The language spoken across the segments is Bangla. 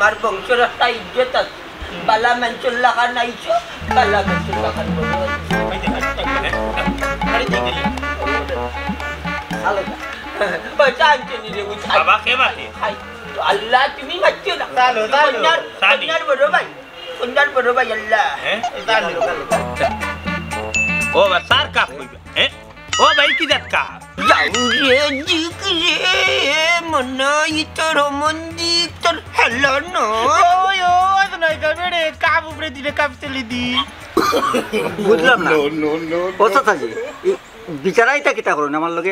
আমার বংশের একটা ইজ্জত আছে বালা মানুষের লাগা নাইছো বালা মানুষের লাগা আল্লাহ তুমি মারছো না কন্যার বড় ভাই আল্লাহ ও বা সার কাপ কইবে ও ভাই কি জাত কা জাউরে জিক রে মনা ইতর মন্দির তোর হলো না ওই ও নয় কাবে কাপ উপরে দিবে কাপ চলি দি বুঝলাম না ও চাচাজি বিচারাইটা কিতা করুন আমার লগে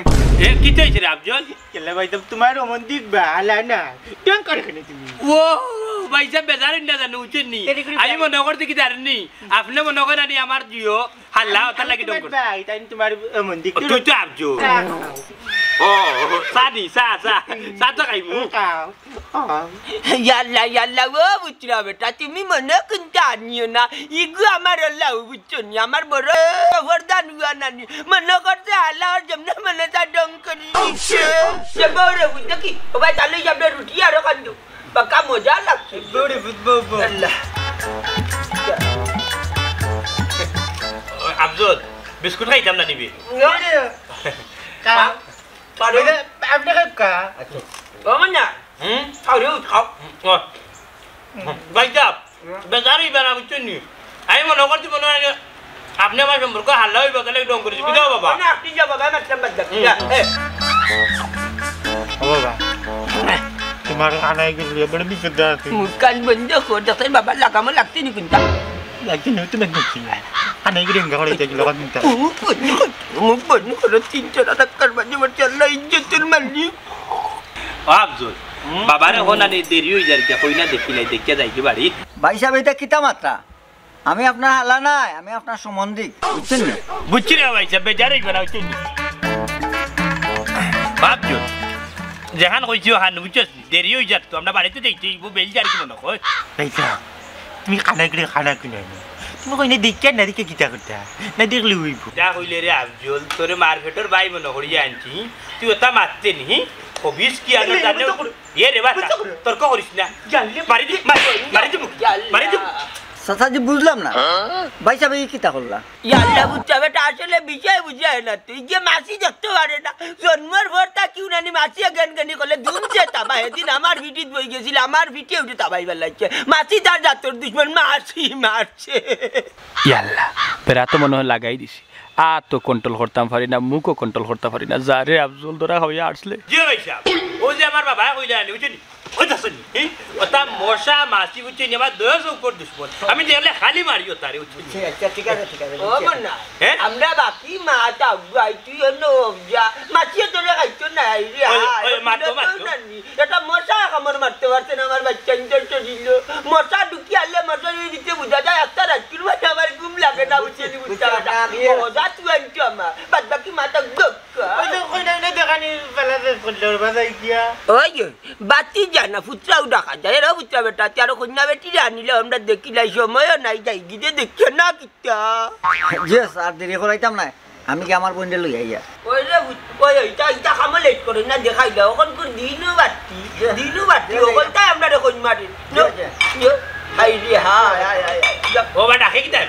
কি চাইছে রে আফজল কেলে ভাই তোমার রোমান্টিক বালা না কেন করে কেন তুমি ও ভাই সাহেব বেজারেন না জানো উচিত নি আমি মনে করতে কি জানি আপনি মনে করেন আনি আমার জিও হাল্লা ওটা লাগি ডং করে ভাই তাই তোমার রোমান্টিক তুই তো আফজল ও সাদি সা তো খাইমু ইয়াল্লা ও বুঝরা বেটা তুমি মনে কোনটা আনিও না ইগু আমার আল্লাহ বুঝছো নি আমার বড় বরদান গুয়ানানি মনে করতে আল্লাহ যেমন মনে তা ডং করি সে বড় বুঝতে কি ও ভাই তাহলে যাবে রুটি আর কান্দু বাকা মজা লাগছে বড় বুঝবো আল্লাহ আফজল বিস্কুট খাইতাম না নিবি কা আপনি কা ও মনা খাও খাও ভাই সাহেব বেজারি বেনা বুঝছেন নি আমি মনে করতে মনে হয় আপনি আমার সম্পর্ক হাল্লা হইব গেলে ডং করেছি বিদাও বাবা না আপনি যা বাবা মাতলাম বাদ ও বাবা তোমার আনাই গেলে বড় বিপদ আছে মুকান বন্ধ কর দেখতে বাবা লাগামো লাগতে নি কোনটা লাগতে নি তুমি দেখছি আনাই গেলে গাড়ি থেকে লগা নিতে মুখ বন্ধ করো 3 টাকা বাজে বলছে আল্লাহ ইজ্জতের মানি আফজল বাবার হনানি দেরি হই যার কি কইনা দেখিলাই দেখিয়া যাই কি বাড়ি ভাই সাহেব এটা কিতা মাত্রা আমি আপনার হালা নাই আমি আপনার সম্বন্ধী বুঝছেন না বুঝছি রে ভাই সাহেব বেজারি বেনা বুঝছেন আফজল যেখান কইছিও হান বুঝছস দেরি হই যাত তো আমরা বাড়িতে দেখছি ও বেল যার কি মনে কই তাইছা তুমি খানা কিনে তুমি কইনে দেখে না দেখে কিতা করতে না দেখলি হইব যা হইলে রে আফজল তোরে মার্কেটের ভাই মনে করিয়া আনছি তুই ওটা মারতে নি হবিস কি আগে জানে এ রে বাচ্চা তর্ক করিস না মারি দি মারি দি চাচাজি বুঝলাম না ভাই সাহেব এই কিতা করলা ইয়াল্লা বুঝতে বেটা আসলে বিষয় বুঝায় না তুই যে মাসি দেখতে পারে না জন্মের পর তা কিউ নানি মাসি জ্ঞানী করলে দুমছে তাবা এদিন আমার ভিটিত বই গেছিল আমার ভিটে উঠে তাবাই বেলাচ্ছে মাসি তার জাতর দুশ্মন মাসি মারছে ইয়াল্লা বেড়া তো মনে হয় লাগাই দিছি তো কন্ট্রোল করতাম পারি না মুখও কন্ট্রোল করতে পারি না যারে আফজল ধরা হইয়া আসলে জি ভাই সাহেব ও যে আমার বাবা কইলা আনি বুঝছেন ওই দাসনি ওটা মশা মাছি বুঝছেন আমার দয়াস উপর দুশ্মন আমি দেখলে খালি মারিও তারে বুঝছেন আচ্ছা ঠিক আছে ও মন্না আমরা বাকি মা তা গাই তুই নো যা মাছি তোরে খাইতো না রে ওই মারতো এটা মশা কামড় মারতে পারছে না আমার বাচ্চা ইন্টারটো দিল মশা ঢুকি আলে মশার ভিতরে বুঝা যায় একটা রাত্রির মধ্যে আমার ঘুম লাগে না বুঝছেন বুঝতে পারটা ও যা তুই আনছো আমার বাদ বাকি মাথা গক্কা ওই তো কইনা না দেখানি বেলাতে করলে বাজাই গিয়া ওই বাতি জানা ফুটরাও ডাকা যায় রে বুঝতে বেটা তার কন্যা বেটি আনিলে আমরা দেখিলাই সময় নাই যাই গিয়ে দেখে না কিতা ইয়েস আর দেরি করাইতাম না আমি কি আমার বন্ধে লই আইয়া ওই রে ওই এটা কাম লেট করে না দেখাই দাও ওখান কোন দিনু বাতি ওখানটাই আমরা রে কই মারি হাই রে ও বাটা হে কি দাও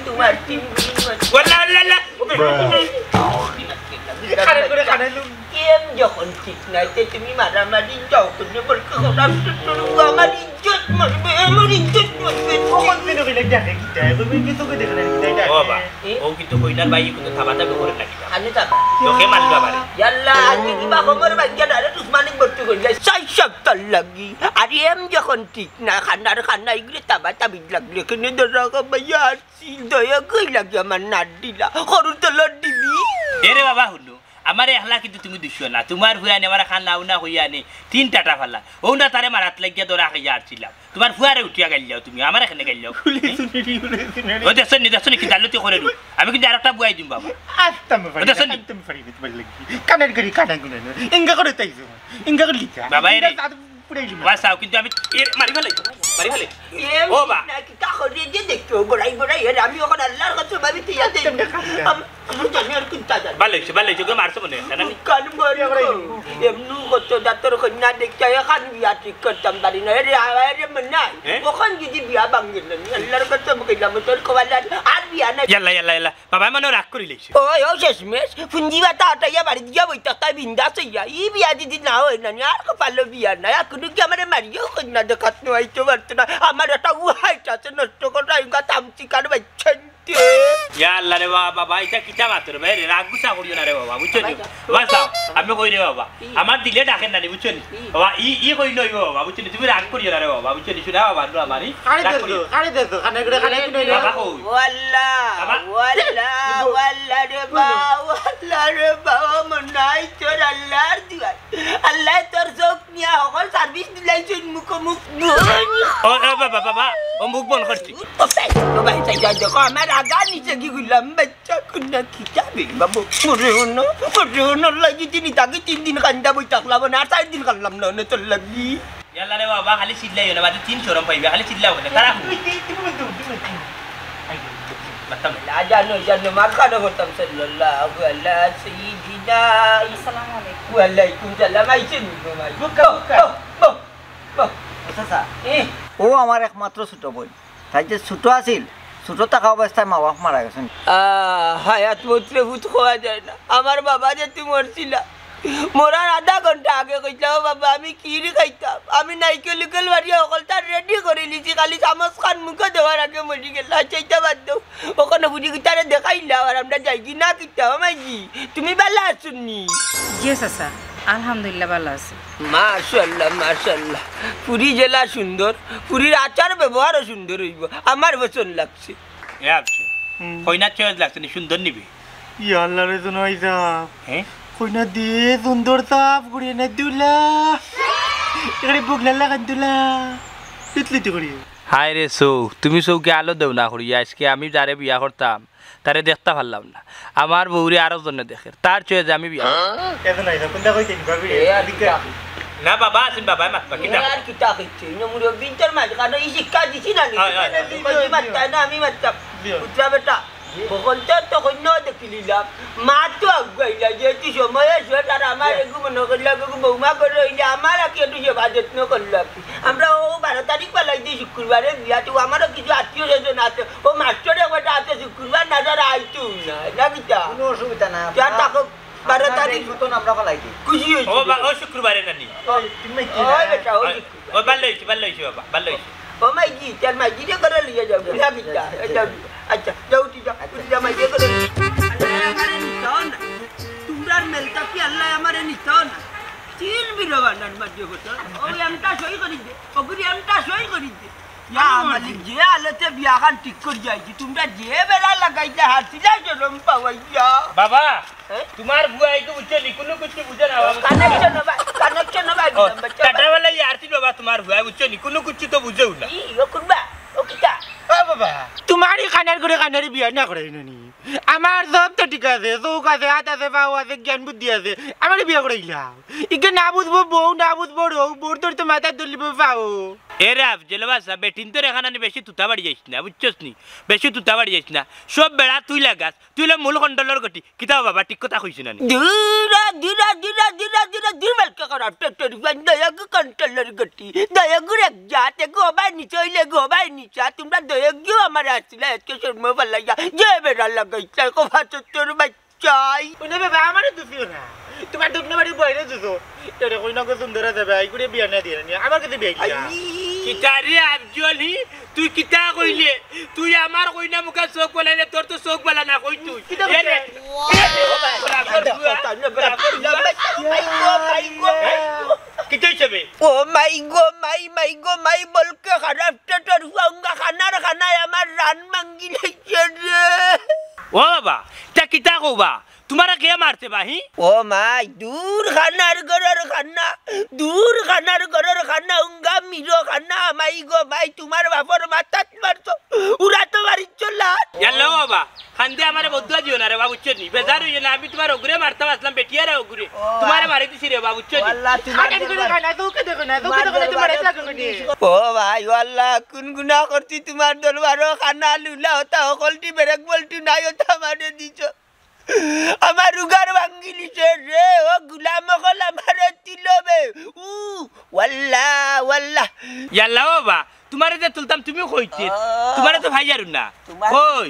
তোমার টিম ওলা খানা লু কেম যখন ঠিক নাই তুমি মারামারি যাও করে বলকে আমার ইজ্জত মারবে আমার ইজ্জত মারবে কখন দিন কইলে দেখে কিতা তুমি কি তোকে দেখলে কিতা ও বাবা ও কিন্তু কইনার ভাই কিন্তু থামাতা করে লাগি আমি তা তোকে মারবা বারে ইয়াল্লা আজকে কি বাবা বাচ্চা ডারে দুশমানিক ভর্তি করে যায় 60 লাগি আর এম যখন ঠিক না খানা ইগরে তাবাতা বিদ লাগলে কেনে দরাকা ভাইয়া আসি দয়া কই লাগে আমার নাট দিলা করুন তো লড দিবি এরে বাবা হলো আমার একলা কিন্তু তুমি দিছো না তোমার ফুয়া নেবার খানা উনা হইয়া নে 3 টাটা ফালা ওনা তারে মারাত লাগিয়া দরা খাইয়া আসছিলাম তোমার ফুয়ারে উঠিয়া গাইলাও তুমি আমার এখানে গাইলাও ও দেখছনি কি দালতি করে দু আমি কিন্তু আরেকটা বুয়াই দিম বাবা তুমি ফারি কানের গড়ি কানা গুনা ইঙ্গা করে তাইছো ইঙ্গা করে লিখা বাবা এরে পুরাই লিখা বাসাও কিন্তু আমি মারি ফেলে ও বা কি কা করে যে দেখো বড়াই আমি ওখানে আল্লাহর কাছে ভাবিতে যাতে আমার জানি আর কোনটা জানি ভালো হয়েছে গো মারছো মনে হয় না কান মারি এমনি কত দাঁতর কন্যা দেখতে এখন বিয়া ঠিক করতাম পারি না রে মনে ওখান যদি বিয়া ভাঙিল আল্লাহর কাছে কইলাম তোর কবালার আর বিয়া না ইয়াল্লা বাবা মানে রাগ করি লাইছে ওই ও শেষমেশ পুঞ্জিবা তাটাইয়া বাড়ি দিয়া বইতা তাই বিন্দা সইয়া ই বিয়া যদি না হয় না আর কপালো বিয়া না এখন কি আমার মারিও কন্যা দেখাত নয়তো পারতো না আমার একটা উহাইটা আছে নষ্ট করা ইনকা তামচি কার বাচ্চান ইয়াল্লা রে বাবা এটা কিটা মাত্র ভাই রাগ গুছা করিও না রে বাবা বুঝছো নি বাবা চাও আমি কই রে বাবা আমার দিলে ডাকেন না বুঝছো নি বাবা ই কই নই বাবা বুঝছো নি তুমি রাগ করিও না রে বাবা বুঝছো নি শুনা বাবা নো আমারই কারে দেছো খানা কি নই বাবা কই ওয়াল্লা রে বাবা মনাই তোর আল্লাহর দিওয়ার আল্লাহ তোর চোখ নিয়া সকল সার্ভিস দিলাইছেন মুখ ও বাবা ও মুখ বন্ধ করছি ও ভাই তাই দেখো আমার আগা নিচে কি গুলাম বাচ্চা কুন্না কি যাবে বাবু মরে হনো লাগি তাকে 3 দিন কান্দা বই থাকলাম না 4 দিন কান্দলাম না তোর লাগি ইয়াল্লা রে বাবা খালি চিল্লাই না বাদে 3 শরম পাইবে খালি চিল্লাও না তারা জানো মার খানো করতাম সাল্লাল্লাহু আলা সাইয়্যিদিনা আসসালামু আলাইকুম ওয়া আলাইকুম সালাম আইছেন ভাই চাচা ও আমার একমাত্র ছোট বোন তাই যে ছোট আছিল ছোট থাকা অবস্থায় মা বাপ মারা গেছেন হায়াত মত্রে ভূত খাওয়া যায় না আমার বাবা যে তুই মরছিলা মরার আধা ঘন্টা আগে কইতাম বাবা আমি কিরি খাইতাম আমি নাইকেল বাড়িয়ে সকলটা রেডি করে লিছি খালি চামচ খান মুখে দেওয়ার আগে মরি গেল চাইতে বাদ দেও ওখানে বুঝি গিটারে দেখাইলা আর আমরা যাই কি না কিতাম আমাজি তুমি ভালো আসুননি জি চাচা আলহামদুলিল্লাহ ভালো আছে মাশাআল্লাহ পুরী জেলা সুন্দর পুরীর আচার ব্যবহারও সুন্দর হইব আমার পছন্দ লাগছে এ আপছে কইনা চয়েস লাগছে নি সুন্দর নিবি ইয়াল্লা রে তো নই যা হ্যাঁ কইনা দে সুন্দর তাপ করি না দুলা এখানে বুগলা লাগান দুলা ইতলিতে করি হায় রে সৌ তুমি সৌকে আলো দেও না করি আজকে আমি যারে বিয়া করতাম তারে দেখতে পারলাম না আমার বউরে আরো জনে দেখে তার চয়ে যে আমি বিয়া এত নাই না কোনটা কইতে নিবাবি না বাবা আসেন বাবা মাত কিটা আর কিতা কইছে নমুরো বিনটার মাঝ কারণ এই শিক্ষা দিছি না কই মাত্তা না আমি মাত্তা উঠা বেটা বকলটা তো কইনো দেখিলাম মা তো আগাইলা যে তুই সময় এসে তার আমার এগু মনে করলা গু বৌমা করে হইলে আমার কি একটু সেবা যত্ন করলা আমরা ও 12 তারিখ পালাই দিই শুক্রবারে বিয়া তো আমারও কিছু আত্মীয় স্বজন আছে ও মাস্টার একটা আছে শুক্রবার না যারা আইতো না কিতা কোনো অসুবিধা না যা তাকো 12 তারিখ মতন আমরা ফলাই দিই খুশি হইছি ও শুক্রবারে নানি ওই বেটা ওই ও ভালো হইছে বাবা ভালো হইছে ও মাই জি চার মাই জি করে লিয়ে যাও না কিতা আচ্ছা যাও যা মাই জি করে আল্লাহ আমারে নিতাও না তোমরা মেলতা কি আল্লাহ আমারে নিতাও না চিল বিরবানার মধ্যে হতো ওই আমটা সই করি দে ওগুলি আমটা সই করি দে ইয়া মালিক যে আলতে বিয়া খান ঠিক করে যাইছি তোমরা যে বেলা লাগাইতে হাসিলা জরম পাওয়াইয়া বাবা তোমার বুয়াই তো বুঝছো নি কোনো কিছু বুঝে না কানেকশন ভাই টাটা वाला यार थी बाबा तुम्हार बुआ बुझছো নি কোনো কিছু তো বুঝেও না ই ও কুরবা ও কিতা ও বাবা তোমারই খানার করে খানারি বিয়া না করে নানি আমার সব তো ঠিক আছে চৌক আছে হাত আছে পাও আছে জ্ঞান বুদ্ধি আছে আমার বিয়া করে ইলাম ইকে না বুঝবো বউ না বুঝবো বউর তোর তো মাথা তুলিব পাও এরে আফজলবা সাহেব বেটিন তো রেখানা নি বেশি তুতা বাড়ি যাইছ না বুঝছস নি বেশি তুতা বাড়ি যাইছ না সব বেড়া তুই লাগাস তুই লে মূল কন্ট্রোলর গটি কিতা বাবা ঠিক কথা কইছ না দুর্বল করা টেক্টর দয়াগ কন্ট্রোলার গটি দয়াগ এক জাতে গোবাই নিচইলে গোবাই নিচা তোমরা দয়াগ আমার আসলে আজকে শর্ম পালাইয়া যে বেড়া লাগাইছা কোভা তোর বাচ্চাই ওনে বাবা আমারে দুসিও না তোমার দুকনা বাড়ি বইরে দুসো এটা কই না কো সুন্দর আছে ভাই করে বিয়া না দিয়ে নি আমার কাছে বিয়া কিয়া কিতারে আফজলি তুই কিতা কইলে তুই আমার কইনা মুখা চোখ বলাইলে তোর তো চোখ বলা না কই তুই এরে কিতা হিসেবে ও মাই গো মাই বলকে খারাপ টেটর হুঙ্গা খানা আমার রান মাঙ্গি লাইছে রে ও বাবা তা কিতা কইবা তোমারা কে মারতে বাহি ও মাই দূর খানার গরর খানা হুঙ্গা মিরো খানা মাই গো মাই তোমার বাপর মাথাত মারছো উড়া তো মারি চলা ইয়াল্লা বাবা খান্দে আমারে বদুয়া দিও না রে বাবু চনি বেজার হইছে না আমি তোমার ওগরে মারতাম আসলাম বেটিয়ারে ওগরে তোমারে মারি দিছি রে বাবু চনি আল্লাহ আগে দিকে খানা তোকে দেখো না তোমার একলা করে ও ভাই আল্লাহ কোন গুনাহ করছি তোমার দরবারও খানা লুলা হতা হকলটি বেরেক বলটি নাই হতা মারে দিছো ইয়াল্লা বাবা তোমারে যে তুলতাম তুমি কইতে তোমারে তো ভাই আরু না কই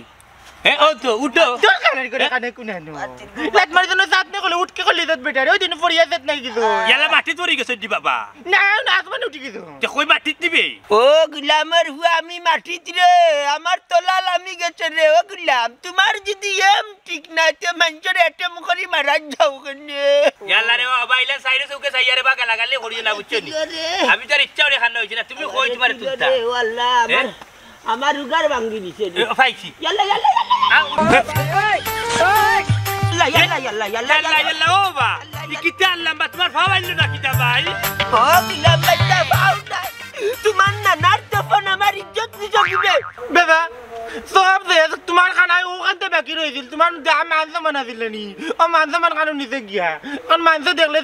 হ্যাঁ ও তো উঠো তোর কানের করে কানে কুনানো লাত মার জন্য সাথ নে কলে উঠকে কলি দত বেটা ওই দিন পড়িয়া যেত নাই কিছু ইয়াল্লা মাটি পড়ি গেছে দি বাবা না না আসমান উঠি কিছু তে কই মাটি দিবে ও গুলামের হুয়া আমি মাটিত রে আমার তলাল আমি গেছে রে ও গুলাম তোমার যদি এম ঠিক না তে মানুষের এটেম করি মারা যাও কেনে ইয়াল্লা রে বাবা ইলা সাইরে চৌকে সাইয়ারে বা গালাগালি করিয়ে না বুঝছো নি আমি তোর ইচ্ছা করে খান হইছে না তুমি কই তোমারে তুলতা রে আল্লাহ আমার উগার ভাঙ্গি দিছে রে ফাইছি ইয়াল্লা ইয়াল্লা ইয়াল্লা ইয়াল্লা ইয়াল্লা ইয়াল্লা ইয়াল্লা ও বাবা ইকিটা লম্বা তোমার ফাওয়াইলো না কিটা ভাই ও গুলাম বাচ্চা পাও না তোমার নানার তখন আমার ইজ্জত নিজে বাবা সব দে তোমার খানায় ওখানতে বাকি রয়েছিল তোমার মান সম্মান আছিল নি ও মান সম্মান কারণ নিচে গিয়া কারণ মানুষ দেখলে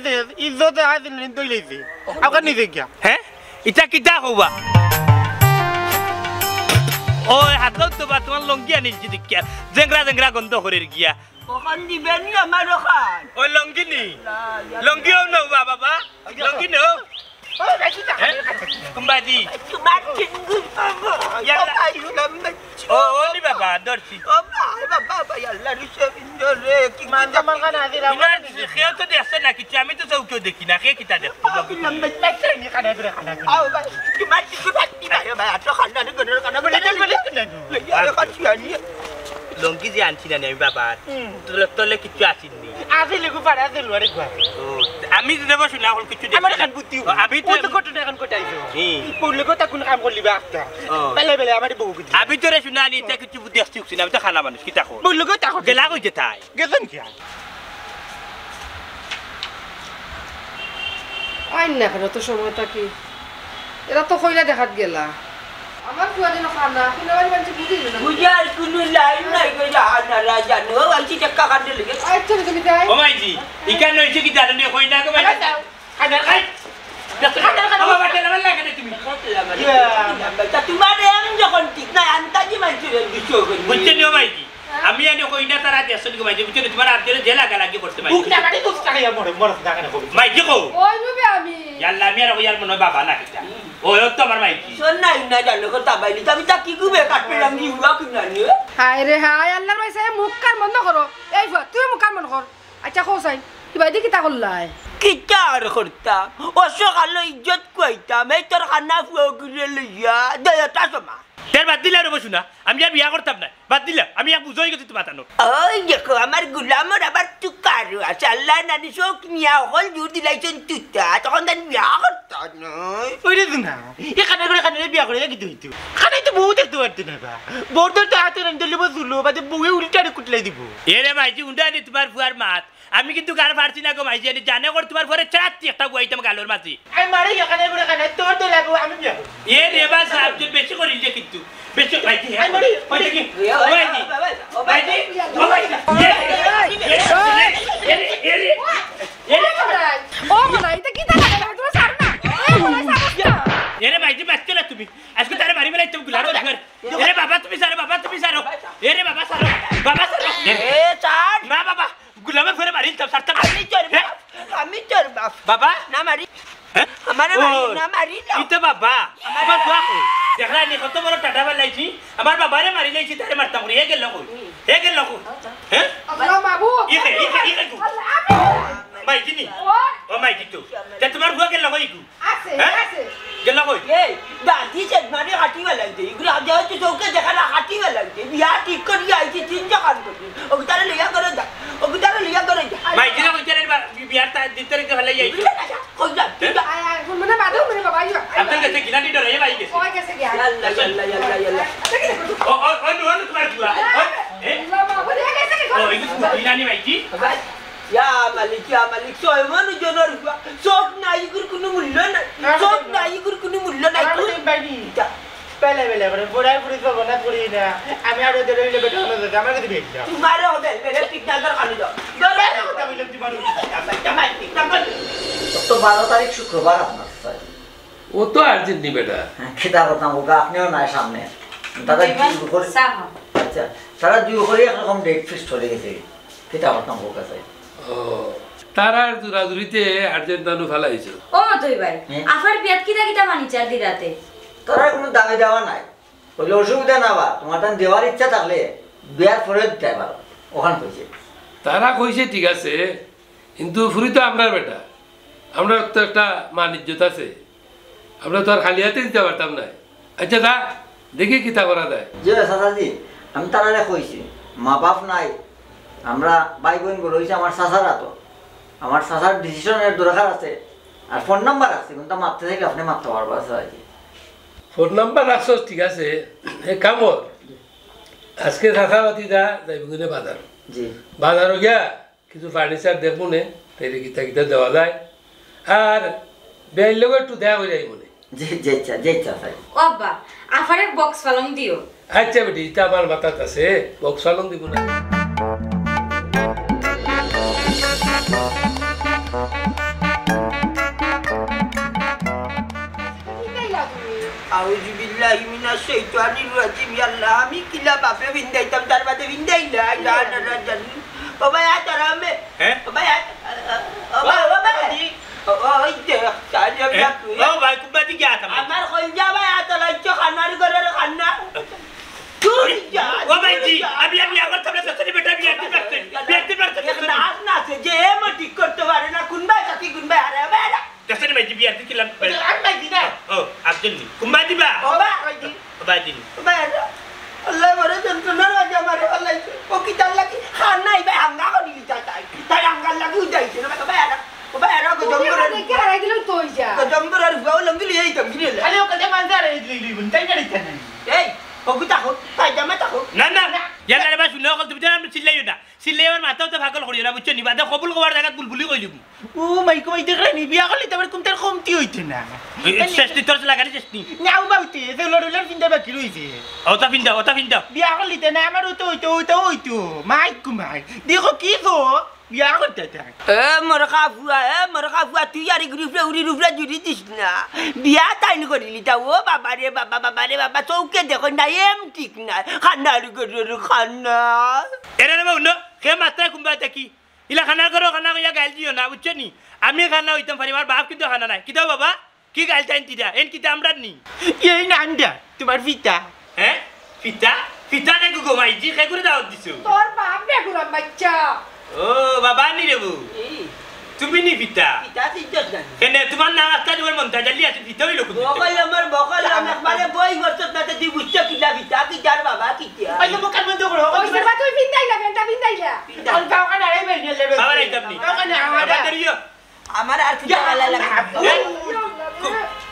ইজ্জত আসছিল নি তৈ লৈছে আপনার নিচে গিয়া হ্যাঁ ইটা কিটা হবা ও হাতত তো বা তোমার লঙ্গি আনিছি দেখিয়া জেংরা গন্ধ করে গিয়া কখন দিবেনি আমার ওখান ও লঙ্গি নি লঙ্গিও নও বাবা লঙ্গি নও কুম্বাদি তোমার চিঙ্গু বাবা ইয়াল্লা গুলাম ও নি বাবা দর্শি ও বাবা ইয়াল্লা রিসে বিন্দর রে কি মান সম্মান কারণ আছিল ইনা খেয়ে তো দেখছে না কিছু আমি তো চৌকেও দেখি না খেয়ে কিটা দেখতো গুলাম বাচ্চা নি কানে করে খানা আও ভাই তোমার চিঙ্গু বাচ্চি ভাই ভাই এত খান্না নে গনের কানা বলে ইয়াল্লা কাছিয়ানি লঙ্গি যে আনছি না আমি বাবা তোলে কিছু আসিনি আসিল গো পাড়া দিল আরে গো আমি দেব শুনা হল কিছু আমার কান বুদ্ধি আমি তো কত এখন কটাইছো পড়লে কত কোন কাম করলি বা একটা বেলে আমার বউ বুদ্ধি আমি তোরে শুনা নি তে কিছু দেখছি শুনা আমি তো খানা মানুষ কিটা কো পড়লে কত এখন গেলা কই যে তাই গেছেন কি আইন না কেন তো সময়টা কি এরা তো কইলা দেখাত গেলা আমার কুয়া দিন খানা কিনা বাড়ি বাড়ি বুঝিল না বুঝার কোনো লাইন নাই গো জানা জানো আইছি টাকা কাটে লাগে আচ্ছা তুমি তাই ও মাইজি ইকান নইছে কি জানি কই না গো ভাই খানা খাই বাবা তেল ভাল লাগে না তুমি তা তোমার এম যখন ঠিক না আন্তাজি মানছিরে দিছো বুঝতে নিও মাইজি আমি আনি কই না তারা দেশন কি মাইজি বুঝতে তোমার আদ দিলে জেলা গালাগি করতে মাইজি বুক না কাটি তো টাকা মরে মরে টাকা না কবি মাইজি কো ওই নবে আমি ইয়াল্লা আমি আর ইয়ার মনে বাবা না কিটা ও তো আমার মাইজি শোন নাই না জানো কথা বাইলি আমি তা কি গুবে কাটবে আমি উড়া কিনা নি হায় রে হায় আল্লাহর ভাই মুখ কান বন্ধ করো এই তুই মুখ কান বন্ধ কর আচ্ছা কোসাই কিবা দি কিতা করলাই কিটা আর করতাম ও সকালে ইজ্জত কইতাম এই তোর খানা ফুয়া করে লইয়া দয়াটা সমা তের বাদ দিলে আর বসুনা আমি আর বিয়া করতাম না বাদ দিলে আমি এক বুঝই গেছি তোমার তানো ওই দেখো আমার গুলামর আবার তুকারু আছে আল্লাহ নানি শোক নিয়া হল জুর দিলাইছেন তুতা তখন তার বিয়া করতাম নয় ওই রে না এ কানে করে কানে বিয়া করে কি তুই কানে তো বউ দেখতে পারতি না বা বউ তো হাতে রান্ধলে বসুলো বাদে বউয়ে উল্টারে কুটলাই দিব এরে মাইজি উন্ডানি তোমার ফুয়ার মাত আমি কিন্তু গান পারছি না গো মাইজি আমি জানে কর তোমার পরে চাচ্ছি একটা বইতাম গালোর মাঝে আমি মারে কানে করে কানে তোর তো লাগো আমি বিয়া করব এ রে বা সাহেব তুই বেশি করিল যে কিন্তু বেশি মাইজি হ্যাঁ মাইজি কি মাইজি মাইজি ও মাইজি ও মনে এটা কিতা লাগে তোমার সার না এই মনে সার এরে মাইজি বাচ্চা না তুমি আজকে তারে মারি বেলাই তুমি গুলার ঘর এরে বাবা তুমি সারো এরে বাবা সারো এ চার না বাবা গুলামে ফেরে মারিল তো সারতা আমি তোর বাপ বাবা না মারি আমারে মারি না মারি ইতে বাবা আমার বাবা দেখলা নি কত বড় টাটা বালাইছি আমার বাবারে মারি লাইছি তারে মারতাম রে গেল হ্যাঁ আল্লাহ বাবু ইকে তু মাইজি নি ও মাইজি তু তে তোমার বুয়া গেল কই গু আছে আছে গেল কই এ দাদি সে মারি হাঁটি वाला দে ইগুলা যাও তো চৌকে দেখা না হাঁটি वाला দে বিয়া ঠিক করি আইছি তিন জায়গা করি ওগতারে লিয়া করে যা মাইজি না কই জানেন বিয়ার তা দিতরে কে হলাই যাইছি কই যা আয় আয় মানে বাদু মানে বাবা আইবা আপনি কাছে কিনা দি ডরে ভাই গেছে ওই কাছে গিয়া ইয়াল্লা ও নো তোমার বুয়া আল্লাহ বাবু দেখে গেছে কি ও ইগু কিনা নি Maiji ya malik soy manu jonor sok na igur kunu mullo na sok na igur kunu mullo na aku bagi pele করে বড়াই পুরি তো বনা করি না আমি আর ওদের হইলে বেটা হলো দাদা আমাকে দিবি দাও तुम्हारे होटल मेरे टिकटा कर खाने दो দরে কথা বললাম দিবানো जमा टिकटा कर তো 12 তারিখ শুক্রবার আপনার স্যার ও তো আর্জেন্ট নি বেটা খেদা করতাম ওকে আপনিও নাই সামনে দাদা জিও করে আচ্ছা সারা জিও করে একরকম ডেট ফিক্সড হয়ে গেছে খেদা করতাম ওকে কাছে ও তারার দুরাদুরিতে আর্জেন্ট দানু ফেলাইছো ও মতই ভাই আফার বিয়াত কিটা কিটা মানি চার দিরাতে তারা কোনো দাবি দেওয়া নাই বলে অসুবিধা না বা তোমার তার দেওয়ার ইচ্ছা থাকলে বিয়ার পরে দিতে পারো ওখান কইছে তারা কইছে ঠিক আছে কিন্তু ফুরি তো আমরার বেটা আমরা তো একটা মান ইজ্জত আছে আমরা তো আর খালি হাতে দিতে পারতাম না আচ্ছা দা দেখি কিতা করা যায় যে চাচাজি আমি তারা কইছি মা বাপ নাই আমরা ভাই বোন রয়েছে আমার চাচারা তো আমার চাচার ডিসিশনের দরকার আছে আর ফোন নাম্বার আছে কিন্তু মারতে থাকলে আপনি মারতে পারবো চাচাজি ফোন নাম্বার রাখছো ঠিক আছে এক কাম কর আজকে চাষাবাতি যা যাইবগুনে বাজার জি বাজারও গিয়া কিছু ফার্নিচার দেখবো নে তাইলে কিতা কিতা দেওয়া যায় আর বেয়ের লোক একটু দেয়া হয়ে যাই মনে যে ইচ্ছা চাই ও আব্বা আফারে বক্স ফালং দিও আচ্ছা বেটি এটা আমার মাথাত আছে বক্স ফালং দিব না আউযু বিল্লাহি মিনাশ শাইতানির রাজিম ইয়া আল্লাহ আমি কিলা বাপে বিন্দাইতাম তার বাদে বিন্দাইলা জানা জানি বাবা তারা মে হ্যাঁ বাবা বাবা ওই যে তাজা বাপু ও ভাই কুবাতি কি আতা আমার কই যাবা আতলা ইচ্ছা খানার ঘরের খানা তুই যা ও ভাই জি আমি আগর সামনে দস্তরি বেটা বিয়াতি পারতে নাচ নাচে যে এম ঠিক করতে পারে না কুনবা সাথী কুনবা আরে বাবা দস্তরি ভাই বিয়াতি কিলাম আমি দিনা ও আব্দুল কুম্বা দিবা বাবা কই দি বাবা দিন বাবা আল্লাহ বড় যন্ত্রণা রাজা মারে আল্লাহ ও কি তার লাগি খানাই ভাই হাঙ্গা করি তাই তাই হাঙ্গা লাগি যাইছে না বাবা বাবা এরা কো জম্বর কে হারাই দিল তুই যা কো জম্বর আর গাও লঙ্গলি এই তো গিরে আরে ও কাছে মানজারে দিলি বুন তাই না রিতেন এই ও কি তাকো তাই জামা তাকো না না ইয়ার আরে বা শুনো কল তুমি জানা চিল্লাইও না চিল্লাইওর মাথাও তো ভাগল করিও না বুঝছো নি বাদে কবুল করার জায়গা বুলবুলি কই লিবু ও মাইকো মাই দেখলি বিয়া করলি তবে কুমতার কমতি হইতে না শেষটি তোর লাগারি শেষটি নাও বাউতে যে লড়ুলার চিন্তা বাকি রইছে ওটা ফিন্দা বিয়া করলি তে না আমার তো হইতো মাইকো মাই দেখো কি তো বিয়া করতে থাক এ মোর কাফুয়া তুই আর গ্রুপে উড়ি রুফরে জুড়ি দিস না বিয়া তাইন করিলি তা ও বাবা রে বাবা চৌকে দেখো না এম ঠিক না খান্নার গরুর খান্না এরে রে বাউনো কে মাত্রা কুম্বা দেখি ইলা খানা করো খানা কইয়া গাইল দিও না বুঝছো নি আমি খানা হইতাম পারি আমার বাপ কিন্তু খানা নাই কিতা বাবা কি গাইল টাইন তিরা এন কিতা আমরা নি এই নান্দা তোমার পিতা হ্যাঁ ফিতা না গুগো মাই জি কে করে দাও দিছো তোর বাপ বেগুলাম বাচ্চা ও বাবা নি রে বউ তুমি নি ফিতা পিতা সিদ্ধ জানি কেন তোমার নাম আস্তা তোমার মন তাজালি আছে ফিতা হইলো কো বকল আমার একবারে বই করছত না তুই বুঝছ কিলা পিতা কি যার বাবা কি তিয়া ওই তো কাম বন্ধ করো ওই সেবা তুই বিন্দাইলা বেটা বিন্দাইলা তোর গাও কানা রে বেরিয়ে যাবে বাবা রে আপনি বাবা করিও আমার আর কি জ্বালা লাগে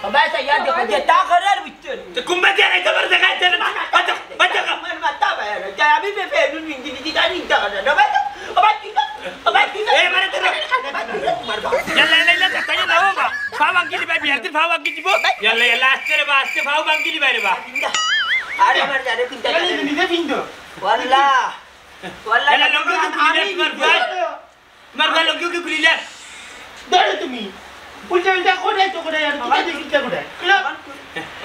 বাবা সাইয়া দেখো যে তা করার বুঝছ তো কুম্বা দিয়ে নাই তোমার দেখাইতে না বাচ্চা আমার মাথা বাইরে যাই আমি ফে নুন নিদি জানি তা না বাবা এ মারে তো yalla tayo na ba fawa gili ba biartin fawa gili bo yalla astere ba aste fawa bangili ba re ba are mar jare pinta গেলি নিজে পিন্দো wallah yalla longo ki kulilat mar ba longo ki kulilat ধরো তুমি উল্টা উল্টা করে তো করে আর কি দেখি কি করে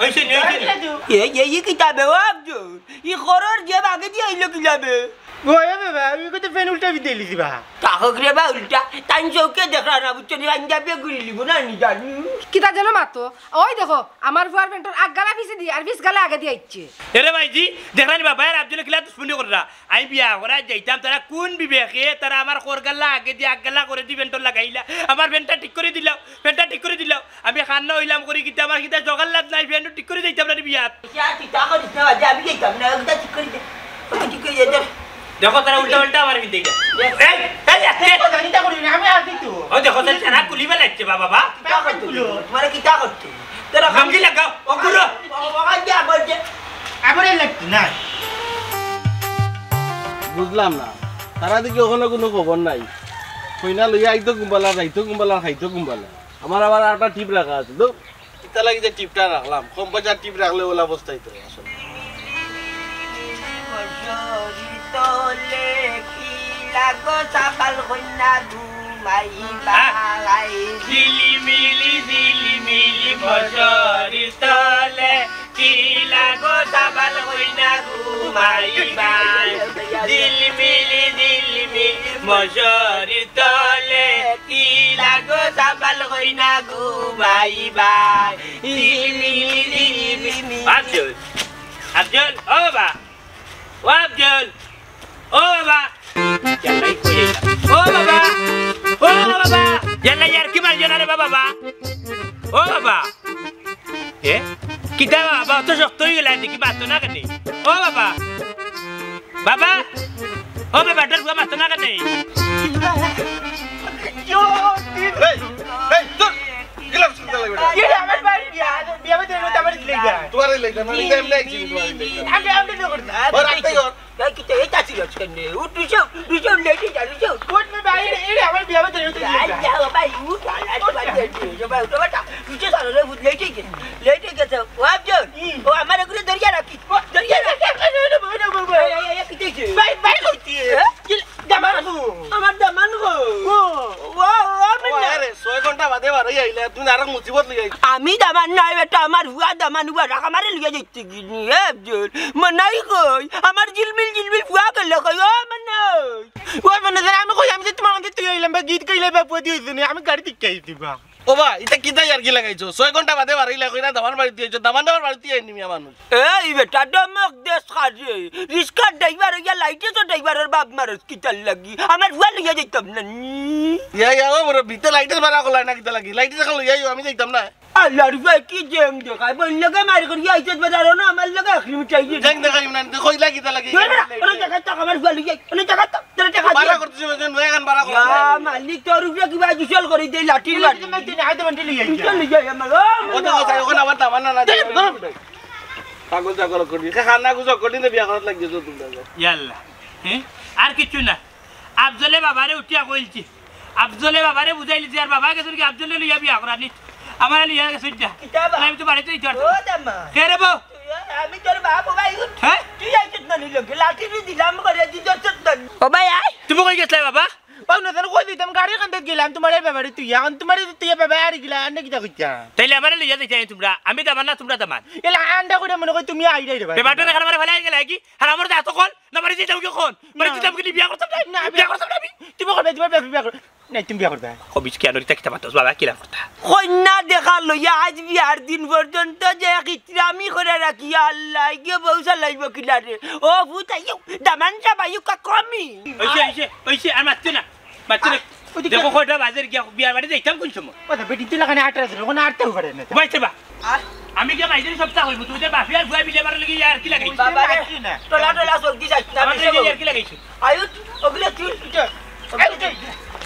ওই সে নিয়ে ye kitabe wabjo i horror je bage di ailo kilabe Goa বাবা আমি কত ফেন উল্টা বিদে লিছি বা তাহো গ্রে বা উল্টা তাই চৌকে দেখরা না বুঝছো নি আঞ্জা পে গুলি লিবো না নি জানি কিতা জানো মাতো ওই দেখো আমার ফুয়ার পেন্টর আগালা পিছে দি আর বিশ গালা আগে দি আইছে এরে ভাইজি দেখরানি বাবা আর আব্দুল কিলা দুশ্মনী কররা আই বিয়া করা যাইতাম তারা কোন বিবেকে তারা আমার কোরগাল্লা আগে দি আগাল্লা করে দি পেন্টর লাগাইলা আমার পেন্টটা ঠিক করে দিলাও আমি খান্না হইলাম করি কিতা আমার কিতা জগাল্লাত নাই পেন্ট ঠিক করে দিতাম না বিয়া क्या টিটা করিস না যাবি কি কাম না ওটা ঠিক করে দে ওটা ঠিক করে দে দেখো তারা উল্টা আমার বিদে এই আস্তে জানিটা করি না আমি আসি তো ও দেখো তারা ছানা কুলিবা লাগছে বাবা क्या करतु तुम्हारे किता करतु तेरा গামজি লাগাও ও গুলো বাবা যা বলছে আমারে লাগতো না বুঝলাম না তারা দিকে ওখানে কোনো খবর নাই কইনা লইয়া আইতো গুম্বালা যাইতো গুম্বালা খাইতো গুম্বালা আমার আবার একটা টিপ রাখা আছে তো কিতা লাগি যে টিপটা রাখলাম কম পয়সার টিপ রাখলে ওলা অবস্থায় তো আসলে তোলে কি লাগো সাকাল কইনা ঘুমাইবা গাই ঝিলিমিলি বছরি তলে কি লাগো সাবাল হইনা ঘুমাইবা ঝিলিমিলি বছরি তলে কি লাগো সাবাল হইনা ঘুমাইবা ঝিলিমিলি আব্দুল আব্দুল ও বাবা ও আব্দুল ও বাবা ও বাবা ও বাবা জানা यार কি মার জানা রে বাবা ও বাবা এ কিটা বাবা তো শক্ত হয়ে গেল দেখি বাত না কেন ও বাবা বাবা ও বাবা ডর গো বাত না কেন yo hey dur gila sudah lagi betul ये हमारे बारे बिया में तेरे तमर लेगा तुम्हारे लेगा मैं गेम नहीं जी तुम्हारे लेगा हमने नहीं करता और आते ही और काय किती हे ताची लच करणे उठू लेटी चालू छो कोट में बाई ये हमारे बिया में तेरे लेगा या बाबा उठ जो बाबा तो बेटा तुझे सारे रे लेटी के तो वाप जो ओ हमारे गुरे दरिया रखी ये किती छे बाई होती है दमन को আমার দমন গো ও अरे 6 घंटा बादे बारे आइले तू नारक मुसीबत ले आई আমি দমন নাই বেটা আমার হুয়া দমন হুয়া রাখ আমারে লিয়ে যাইতে গিনি হে আব্দুল মনাই কই আমার জিলমিল হুয়া গেল কই ও মনাই ওই মানে আমি কই আমি তোমার মধ্যে তুই আইলাম বা গীত কইলে বা পদি হইছনি আমি গাড়ি দিকাই দিবা ओ बा इता किता यार की लगाइछो 6 घंटा बादे बारे आइले कइना दमान बाड़ी दिएछो दमान बाड़ी आइनी मिया मानुष এই বেটা দমক দেশ খাজে রিস্কা ড্রাইভার ইয়া লাইটে তো ড্রাইভারের বাপ মারস কি তাল লাগি আমার হুয়া লিয়ে যাইতাম না या ओ मोर ভিতর লাইটের বারা কলা না কিতা লাগি লাইটে যখন লই আইও আমি যাইতাম না আল্লাহর ভাই কি জেং দেখাই বললে মারি করি আইতে বাজারো না আমার লাগা এখনি চাইয়ে জং দেখাই না কই লাগি তা লাগি ওরে জায়গা তো আমার হুয়া লিয়ে ওরে জায়গা তো তোর টাকা বারা করতেছ মানে নয়া গান বারা করা ইয়া মালিক তোর উপরে কি বাজু চল করে দেই লাঠি লাঠি मैं तेरे हाथ में लिया চল লিয়ে আমার ও তো কথা ওখানে আবার দামান না পাগল জাগল করি খানা গুজো করি না বিয়া করত লাগিছো তোমরা ইয়াল্লা হ্যাঁ আর কিছু না আফজলে বাবারে উঠিয়া কইলছি আফজলে বাবারে বুঝাইলি যে আর বাবাকে তুমি আফজলে লইয়া বিয়া করানি আমার লিয়া গেছে আমি তো বাড়িতে যাইতে ও দামা কে রে বউ আমি তোর বাপ ভাই হ্যাঁ তুই আইছিস না নিলকে লাঠি দিলাম করে দিছস না ও ভাই আই তুমি কই গেছলে বাবা বাবু না কই দিতাম গাড়ি কান্দে গেলাম তোমার ব্যাপারে তুই এখন তোমার তুই ব্যাপারে আর গিলা আন্ডা কিটা কইতা তাইলে আমার লিয়া যাইতে তোমরা আমি দামান না তোমরা দামান এলা আন্ডা কইরা মনে কই তুমি আইডাই রে ভাই বেবাটা দেখা আমার ফেলাই গেল কি আর আমার এত কোন না বাড়ি যাইতাম কি কোন বাড়ি যাইতাম কি বিয়া করতাম না বিয়া করতাম না তুমি করবে তোমার বিয়া করবে নাই তুমি বিয়া করবে কবিস কি আনরিতা কিতা বাতস বাবা কিলা করতা কন্যা দেখা লইয়া আজ বিয়ার দিন পর্যন্ত যে কিত্রামি করে রাখি আল্লাহ গিয়ে বউ চালাইব কিলা রে ও ভূতাইও দামান চাবাইও কা কমি ওইছে আর মারতে না মারতে না দেখো কয়টা বাজার গিয়া বিয়ার বাড়ি যাইতাম কোন সময় ওটা বেটি তুই লাগানে 18 দিন ওখানে 8 করে না বাইতে বা আমি কি বাইদের সপ্তাহ হইব তুই যে বাফিয়ার ভুয়া বিলে মারা লাগি আর কি লাগাইছিস বাবা রে তোলা তোলা সবজি যাইছ না আমার লাগি আর কি লাগাইছিস আয়ুত ওগুলা চুল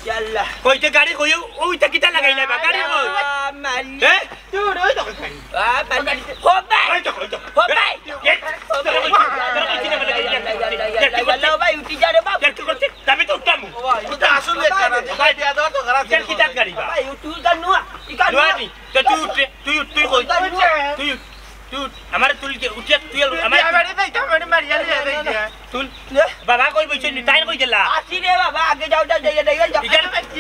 ইয়াল্লাহ কইতে গাড়ি কই ওইটা কিটা লাগাইলা বা গাড়ি কই মালি হ্যাঁ তুই ওই তো মালি হো ভাই হো ভাই ইয়াল্লাহ ভাই উঠি যা রে বাপ কি করতে তবে তো উঠতাম ওটা আসলে কানা ভাই দিয়া দাও তো খারাপ কেন কিটা গাড়ি বা ভাই উঠু জানুয়া ইকা নোয়ানি তো তুই কই তুই আমার তুলকে উঠে তুই আমার বাড়ি যাইতাম মানে মারিয়া লিয়া যাইতা তুল বাবা কই বইছেন তাই কই গেলা আসি রে বাবা আগে যাও যাও যাও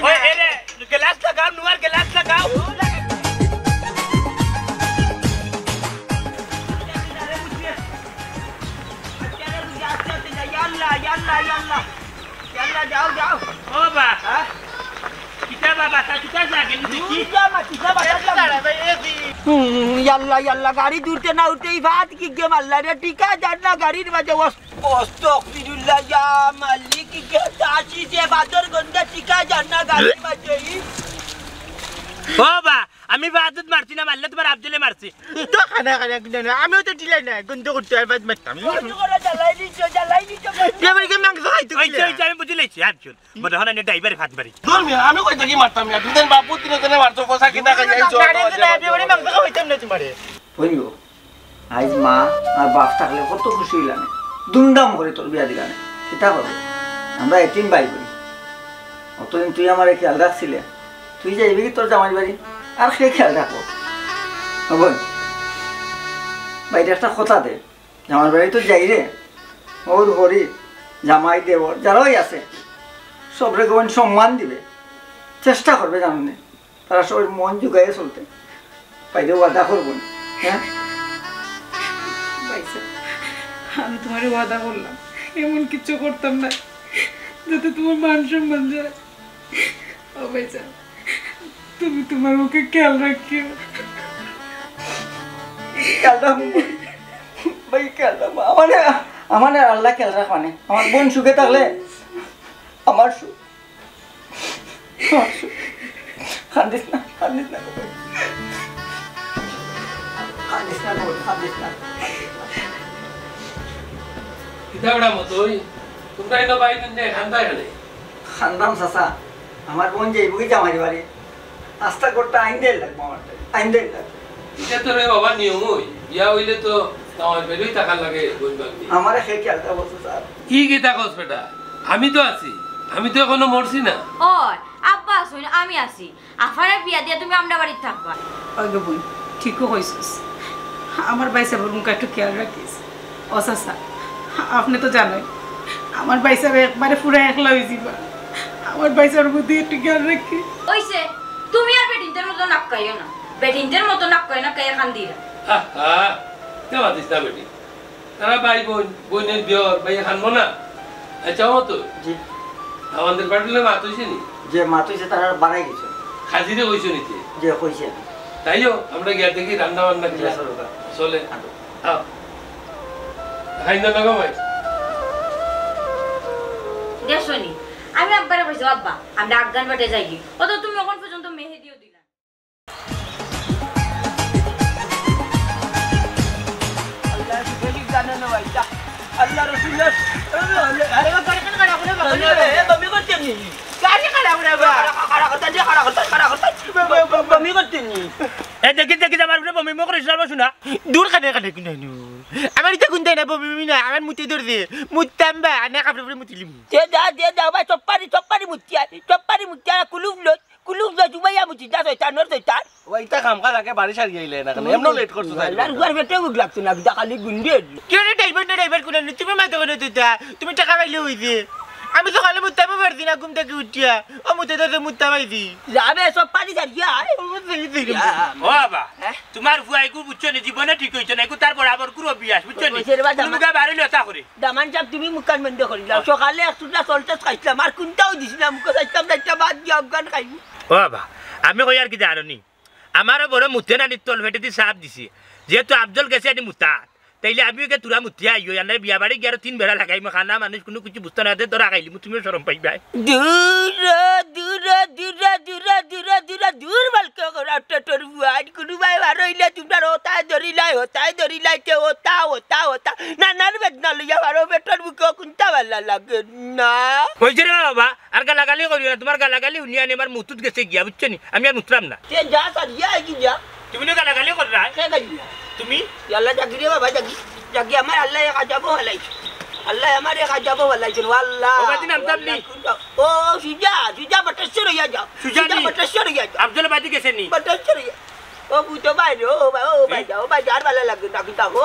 ওই এরে গ্লাস লাগাও নুয়ার গ্লাস লাগাও ইয়াল্লাহ যাও যাও ও বা কিটা বাবা তা কিটা লাগে কি জামা কি জামা ইয়াল্লাহ গাড়ি দূরতে না উঠেই ভাত কি গে মাল্লা রে টিকা জানা গাড়ির মাঝে আস্তাগফিরুল্লাহ ইয়া মালিক কি গে তাসি যে বাদর গন্ডা টিকা জানা গাড়ির মাঝে ও বা আমি বাদত মারছি না মারলে তোমার আব্দুলে মারছি তো খানা কিনা আমিও তো দিলাই না গন্ধ করতে আর বাদ মারতাম জ্বালাই দিছো বিয়াবাড়ি কে মাংস খাইতো ওই আমি বুঝি লাইছি আব্দুল মনে হয় না ড্রাইভারে ভাত মারি দূর মিয়া আমি কই থাকি মারতাম না দুদিন বাপু তিন দিনে মারছো পয়সা কিনা খাই আইছো বিয়াবাড়ি মাংস খাইতাম না তোমারে হইল আজ মা আর বাপ থাকলে কত খুশি হইলাম দুমদাম করে তোর বিয়া দিলাম সেটা হবে আমরা এতিম ভাই বলি অতদিন তুই আমার খেয়াল রাখছিলে তুই যাইবি কি তোর জামাই বাড়ি আর সে খেয়াল রাখবো বোন বাইরে একটা কথা দে জামাই বাড়ি তো যাই রে ওর হরি জামাই দেবর যারাই আছে সব রকম সম্মান দিবে চেষ্টা করবে জানেন তারা সবাই মন জুগাইয়ে চলতে বাইরে ওয়াদা করবো হ্যাঁ আমি তোমার ওয়াদা করলাম এমন কিছু করতাম না যাতে তোমার মান সম্মান যায় ও বেচা তুমি তোমার ওকে খেয়াল রাখিও খেলতাম ভাই খেলতাম আমার আল্লাহ খেল রাখ মানে আমার বোন সুখে থাকলে আমার সুখ খান্দিস না খান্দিস না খান্দিস না খান্দিস না কিতাবটা মতোই তোমরা এনে বাইরে নিয়ে খান্দা এখানে খান্দাম চাচা আমার বোন যে বুঝি জামাই বাড়ি আস্থা করতে আইন দিয়ে লাগবো আমার আইন দিয়ে লাগবে এটা তো রে বাবা নিয়ম হই বিয়া হইলে তো আমার বেরোই টাকা লাগে বোন বাগনি আমার খেয়ে খেলতে বলছো স্যার কি গীতা কস বেটা আমি তো আছি আমি তো এখনো মরছি না ও আব্বা আসুন আমি আছি আফারে বিয়া দিয়া তুমি আমরা বাড়িতে থাকবা ওগো বোন ঠিকও কইছিস আমার বাইসা মুখে একটু খেয়াল রাখিস ও চাচা আপনি তো জানেন আমার বাইসা একবারে পুরো একলা হয়ে যাবা আমার বাইসার মধ্যে একটু খেয়াল রাখি ওইছে তুমি আর বেটিনদের মতো নাক কাইও না বেটিনদের মতো নাক কাই না কাই খান দিরা কেমন দিস না বেটি তারা ভাই বোন বোনের বিয়র ভাই খানবো না আচ্ছা মতো জি আমাদের বাড়িতে মাত হয়েছে নি যে মা তুইছে তারা বাড়াই গেছে খাজিরে হয়েছে নিতে যে কইছে তাইও আমরা গিয়া দেখি রান্না বান্না কিনা চলে আও খাইন না গো ভাই দেখছনি আমি আব্বারে কইছি আব্বা আমরা আগান বাটে যাই কি ও তো তুমি এখন পর্যন্ত মেহেদিও দিলা আল্লাহ সুবহানাহু জানে না ভাইটা আল্লাহ রাসূলের আরে বাবা কেন কাটা করে বাবা বমি করতে নি গাড়ি কাটা করে বাবা বমি করতে নি এ দেখি দেখি আমার উপরে বমি মকর হিসাব শুনা দূর কানে কানে কিনে নু আমার এটা গুনতে না বমি না আমার মুতি ধরছে মুতাম্বা আনা কাপড়ে মুতিলিম দে দা ভাই চপ্পারি মুতিয়া কুলুফ লো জুমাইয়া মুতি দা শয়তানর শয়তান ওইটা কাম কাজ আগে বাড়ি সারি আইলে না কেন এমন লেট করছো তাই আল্লাহর ঘর বেটে উগ লাগতো না বিদা খালি গুন্ডে কেন ড্রাইভার কোন তুমি মাথা কোন তুইতা তুমি টাকা পাইলে হইছে আমি তো খালি মুতামে পারছি না ঘুম থেকে উঠিয়া ও মুতে তো মুতামাইছি যাবে চপ্পারি যাইয়া ও বাবা তোমার ফুয়াইকু বুঝছো নি জীবনে ঠিক হইছো না তার বরাবর কুরো বিয়াস বুঝছো নি তুমি গা বাড়ি লতা করে দামান চাপ তুমি মুকান বন্ধ করিলাম সকালে একটুটা চলতেস খাইছিলাম আর কোনটাও দিছিলাম মুখ খাইতাম একটা বাদ দিয়ে অজ্ঞান খাইবো ও বাবা আমি কই আর কি জানি আমারও বড় মুতে না নিতল ফেটে দি সাপ দিছি যেহেতু আব্দুল গেছে আনি মুতা তাইলে আমি কে তুরা মুতিয়া আইও আনে বিয়া বাড়ি গিয়ে 3 বেলা লাগাই মা খানা মানুষ কোনো কিছু বুঝতে না দে তোরা খাইলি তুমি শরম পাইবা দূর বালকে রাতে তোর বুয়াই কোনো ভাই বারইলে তোমরা হতায় ধরিলাই কে হতা নানার বেদনা লইয়া বারো বেটার বুকে কোনটা ভালো লাগে না কইছে রে বাবা আর গালাগালি করিও না তোমার গালাগালি উনিয়া নে আমার মুতুত গেছে গিয়া বুঝছো নি আমি আর মুতরাম না তে যা সারিয়া কি যা তুমি না গালাগালি কর না কে গালি তুমি আল্লাহ জাগিরে বাবা জাগি আমার আল্লাহ এক আজাবো হলাইছে আল্লাহ আমার এক আজাবো হলাইছে আল্লাহ ও বাদি নাম তাবলি ও সুজা বটেশ্বর হইয়া যাও সুজা বটেশ্বর হইয়া যাও আব্দুল বাদি গেছে নি বটেশ্বর ও বুঝতে বাইরে ও ভাই আর ভালো লাগে ডাকি তাকো